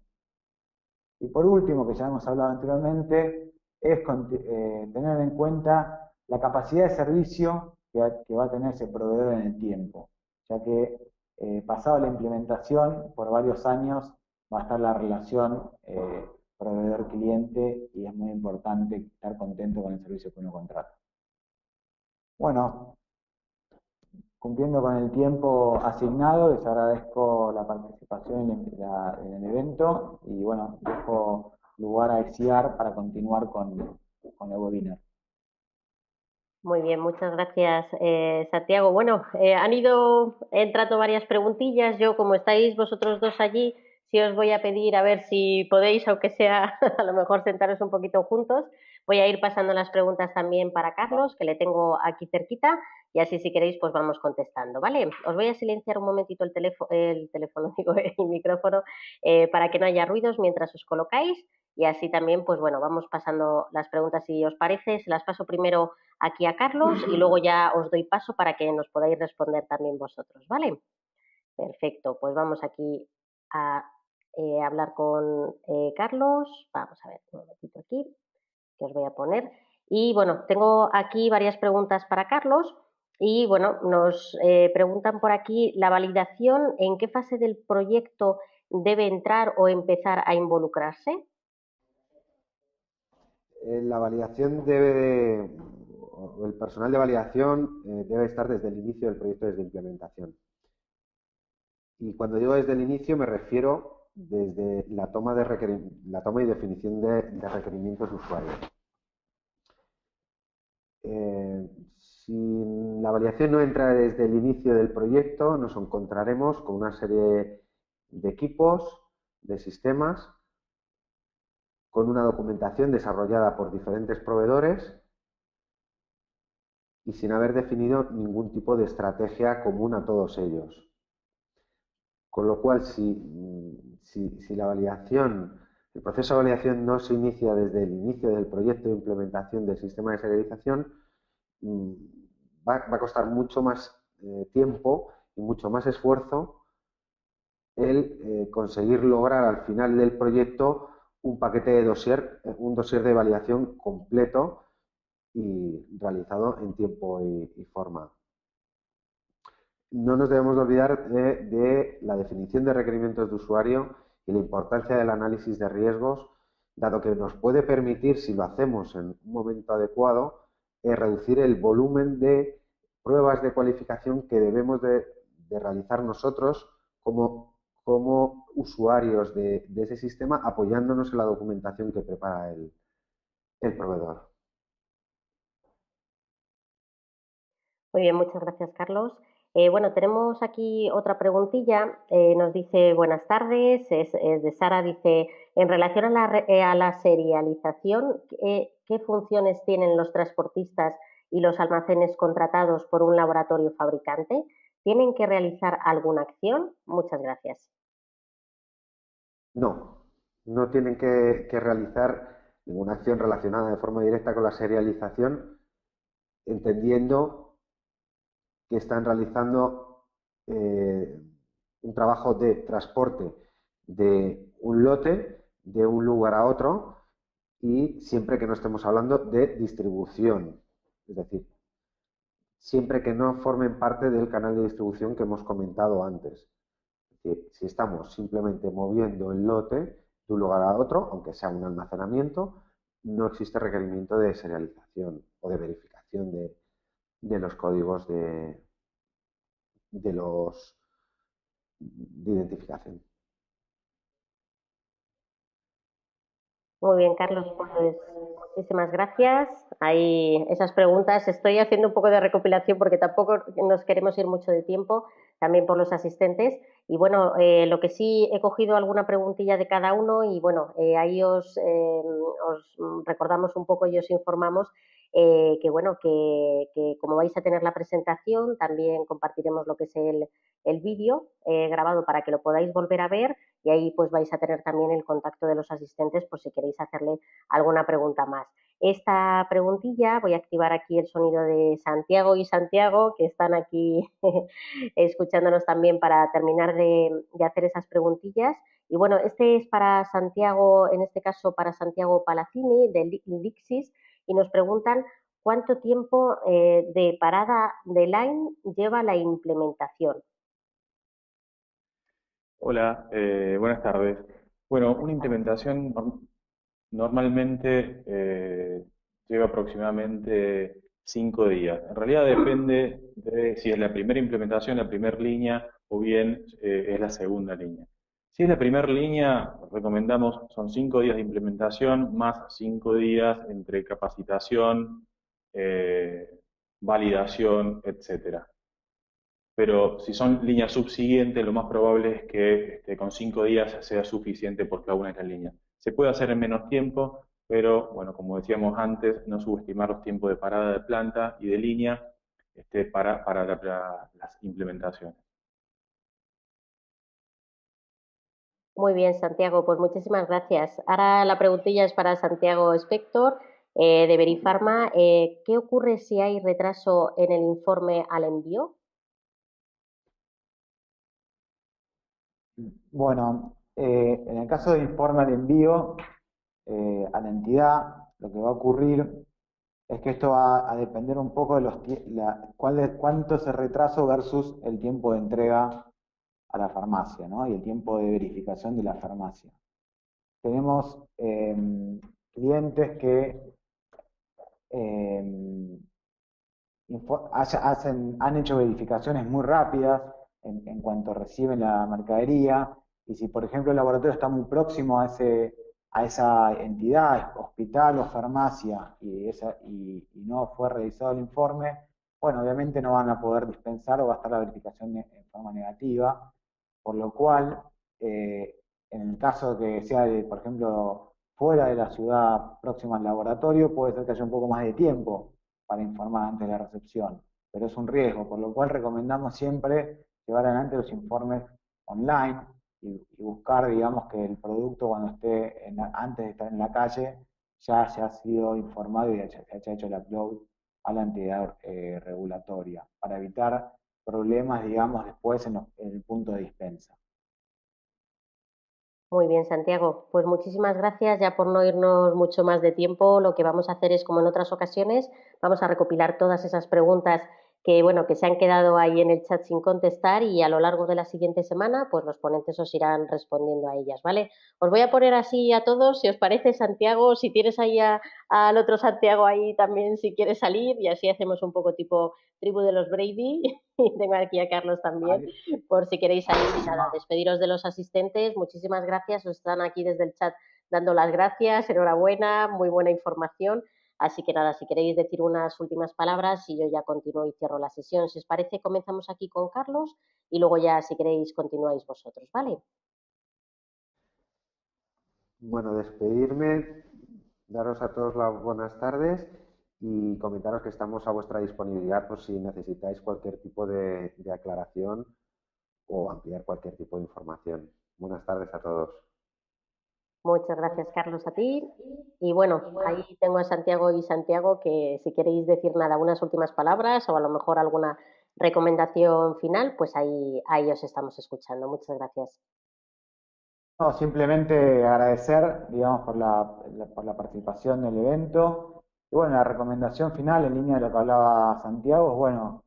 Y por último, que ya hemos hablado anteriormente, es tener en cuenta la capacidad de servicio que va a tener ese proveedor en el tiempo, ya que pasado la implementación, por varios años, va a estar la relación proveedor-cliente y es muy importante estar contento con el servicio que uno contrata. Bueno, cumpliendo con el tiempo asignado, les agradezco la participación en el evento y bueno, dejo lugar a Esiar para continuar con el webinar. Muy bien, muchas gracias, Santiago. Bueno, han ido entrando varias preguntillas. Yo, como estáis vosotros dos allí, sí os voy a pedir a ver si podéis, aunque sea a lo mejor sentaros un poquito juntos. Voy a ir pasando las preguntas también para Carlos, que le tengo aquí cerquita, y así si queréis pues vamos contestando, ¿vale? Os voy a silenciar un momentito el teléfono, digo, el micrófono, para que no haya ruidos mientras os colocáis, y así también, pues bueno, vamos pasando las preguntas si os parece. Se las paso primero aquí a Carlos y luego ya os doy paso para que nos podáis responder también vosotros, ¿vale? Perfecto, pues vamos aquí a hablar con Carlos. Vamos a ver, un momentito aquí, que os voy a poner. Y bueno, tengo aquí varias preguntas para Carlos. Y bueno, nos preguntan por aquí, ¿la validación en qué fase del proyecto debe entrar o empezar a involucrarse? La validación o el personal de validación debe estar desde el inicio del proyecto, desde implementación. Y cuando digo desde el inicio me refiero desde la toma y definición de requerimientos de usuario. Si la validación no entra desde el inicio del proyecto, nos encontraremos con una serie de equipos, de sistemas, con una documentación desarrollada por diferentes proveedores y sin haber definido ningún tipo de estrategia común a todos ellos. Con lo cual, si la validación, el proceso de validación no se inicia desde el inicio del proyecto de implementación del sistema de serialización, va a costar mucho más tiempo y mucho más esfuerzo el conseguir lograr al final del proyecto un paquete de un dossier de validación completo y realizado en tiempo y forma. No nos debemos de olvidar de la definición de requerimientos de usuario y la importancia del análisis de riesgos, dado que nos puede permitir, si lo hacemos en un momento adecuado, reducir el volumen de pruebas de cualificación que debemos de realizar nosotros como usuarios de ese sistema, apoyándonos en la documentación que prepara el proveedor. Muy bien, muchas gracias, Carlos. Bueno, tenemos aquí otra preguntilla. Nos dice, buenas tardes, es de Sara, dice, en relación a la serialización, ¿qué funciones tienen los transportistas y los almacenes contratados por un laboratorio fabricante? ¿Tienen que realizar alguna acción? Muchas gracias. No, no tienen que realizar ninguna acción relacionada de forma directa con la serialización, entendiendo que están realizando un trabajo de transporte de un lote de un lugar a otro y siempre que no estemos hablando de distribución, es decir, siempre que no formen parte del canal de distribución que hemos comentado antes. Es decir, si estamos simplemente moviendo el lote de un lugar a otro, aunque sea un almacenamiento, no existe requerimiento de serialización o de verificación de los códigos de los de identificación. Muy bien, Carlos, pues muchísimas gracias. Ahí esas preguntas, estoy haciendo un poco de recopilación porque tampoco nos queremos ir mucho de tiempo, también por los asistentes. Y bueno, lo que sí he cogido alguna preguntilla de cada uno y bueno, ahí os recordamos un poco y os informamos que bueno, que como vais a tener la presentación, también compartiremos lo que es el vídeo grabado para que lo podáis volver a ver y ahí pues vais a tener también el contacto de los asistentes por si queréis hacerle alguna pregunta más. Esta preguntilla, voy a activar aquí el sonido de Santiago y Santiago, que están aquí escuchándonos también para terminar de hacer esas preguntillas. Y bueno, este es para Santiago, en este caso para Santiago Palacini, de Lixis, y nos preguntan cuánto tiempo de parada de Line lleva la implementación. Hola, buenas tardes. Bueno, una implementación normalmente lleva aproximadamente 5 días. En realidad depende de si es la primera implementación, la primera línea o bien es la segunda línea. Si es la primera línea, recomendamos, son 5 días de implementación más 5 días entre capacitación, eh, validación, etcétera. Pero si son líneas subsiguientes, lo más probable es que con 5 días sea suficiente por cada una de las líneas. Se puede hacer en menos tiempo, pero bueno, como decíamos antes, no subestimar los tiempos de parada de planta y de línea para las implementaciones. Muy bien, Santiago, pues muchísimas gracias. Ahora la preguntilla es para Santiago Spector, de Verifarma. ¿Qué ocurre si hay retraso en el informe al envío? Bueno, en el caso del informe de envío a la entidad, lo que va a ocurrir es que esto va a depender un poco de cuánto es el retraso versus el tiempo de entrega a la farmacia, ¿no? Y el tiempo de verificación de la farmacia. Tenemos clientes que eh, han hecho verificaciones muy rápidas en cuanto reciben la mercadería, y si por ejemplo el laboratorio está muy próximo a esa entidad, hospital o farmacia, y no fue realizado el informe, bueno, obviamente no van a poder dispensar o va a estar la verificación en forma negativa, por lo cual, en el caso de que sea, por ejemplo, fuera de la ciudad próxima al laboratorio, puede ser que haya un poco más de tiempo para informar antes de la recepción, pero es un riesgo, por lo cual recomendamos siempre llevar adelante los informes online y buscar, digamos, que el producto cuando esté antes de estar en la calle ya haya sido informado y se haya hecho el upload a la entidad regulatoria, para evitar problemas, digamos, después en el punto de dispensa. Muy bien, Santiago. Pues muchísimas gracias. Ya por no irnos mucho más de tiempo, lo que vamos a hacer es, como en otras ocasiones, vamos a recopilar todas esas preguntas que, bueno, que se han quedado ahí en el chat sin contestar y a lo largo de la siguiente semana, pues los ponentes os irán respondiendo a ellas, ¿vale? Os voy a poner así a todos, si os parece, Santiago, si tienes ahí al otro Santiago ahí también, si quieres salir, y así hacemos un poco tipo tribu de los Brady. Y tengo aquí a Carlos también, por si queréis salir y nada, despediros de los asistentes. Muchísimas gracias, os están aquí desde el chat dando las gracias, enhorabuena, muy buena información. Así que nada, si queréis decir unas últimas palabras y yo ya continúo y cierro la sesión. Si os parece, comenzamos aquí con Carlos y luego ya, si queréis, continuáis vosotros, ¿vale? Bueno, despedirme, daros a todos las buenas tardes y comentaros que estamos a vuestra disponibilidad por si necesitáis cualquier tipo de aclaración o ampliar cualquier tipo de información. Buenas tardes a todos. Muchas gracias, Carlos, a ti. Y bueno, ahí tengo a Santiago y Santiago que si queréis decir nada, unas últimas palabras o a lo mejor alguna recomendación final, pues ahí os estamos escuchando. Muchas gracias. No, simplemente agradecer, digamos, por la participación del evento. Y bueno, la recomendación final, en línea de lo que hablaba Santiago, es bueno,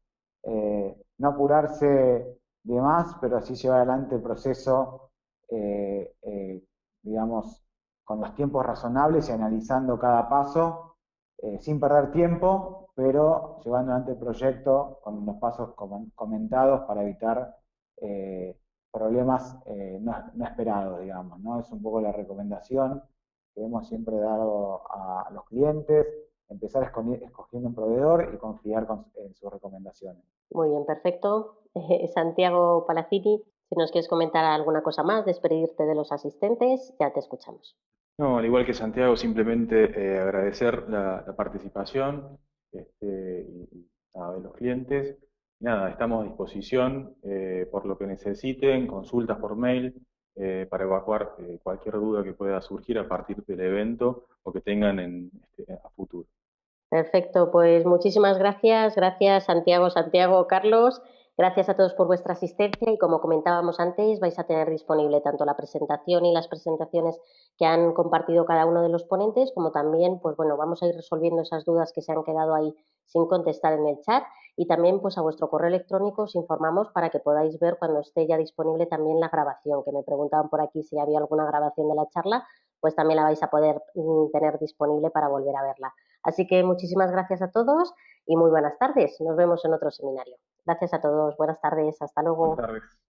no apurarse de más, pero sí llevar adelante el proceso, digamos, con los tiempos razonables y analizando cada paso, sin perder tiempo, pero llevando adelante el proyecto con los pasos comentados para evitar problemas no esperados, digamos, ¿no? Es un poco la recomendación que hemos siempre dado a los clientes, empezar escogiendo un proveedor y confiar en sus recomendaciones. Muy bien, perfecto. Santiago Palacini, si nos quieres comentar alguna cosa más, despedirte de los asistentes, ya te escuchamos. No, al igual que Santiago, simplemente agradecer la participación nada, de los clientes. Nada, estamos a disposición por lo que necesiten, consultas por mail, para evacuar cualquier duda que pueda surgir a partir del evento o que tengan a futuro. Perfecto, pues muchísimas gracias. Gracias Santiago, Carlos. Gracias a todos por vuestra asistencia y como comentábamos antes, vais a tener disponible tanto la presentación y las presentaciones que han compartido cada uno de los ponentes, como también, pues bueno, vamos a ir resolviendo esas dudas que se han quedado ahí sin contestar en el chat y también pues a vuestro correo electrónico os informamos para que podáis ver cuando esté ya disponible también la grabación, que me preguntaban por aquí si había alguna grabación de la charla, pues también la vais a poder tener disponible para volver a verla. Así que muchísimas gracias a todos y muy buenas tardes. Nos vemos en otro seminario. Gracias a todos. Buenas tardes. Hasta luego. Buenas tardes.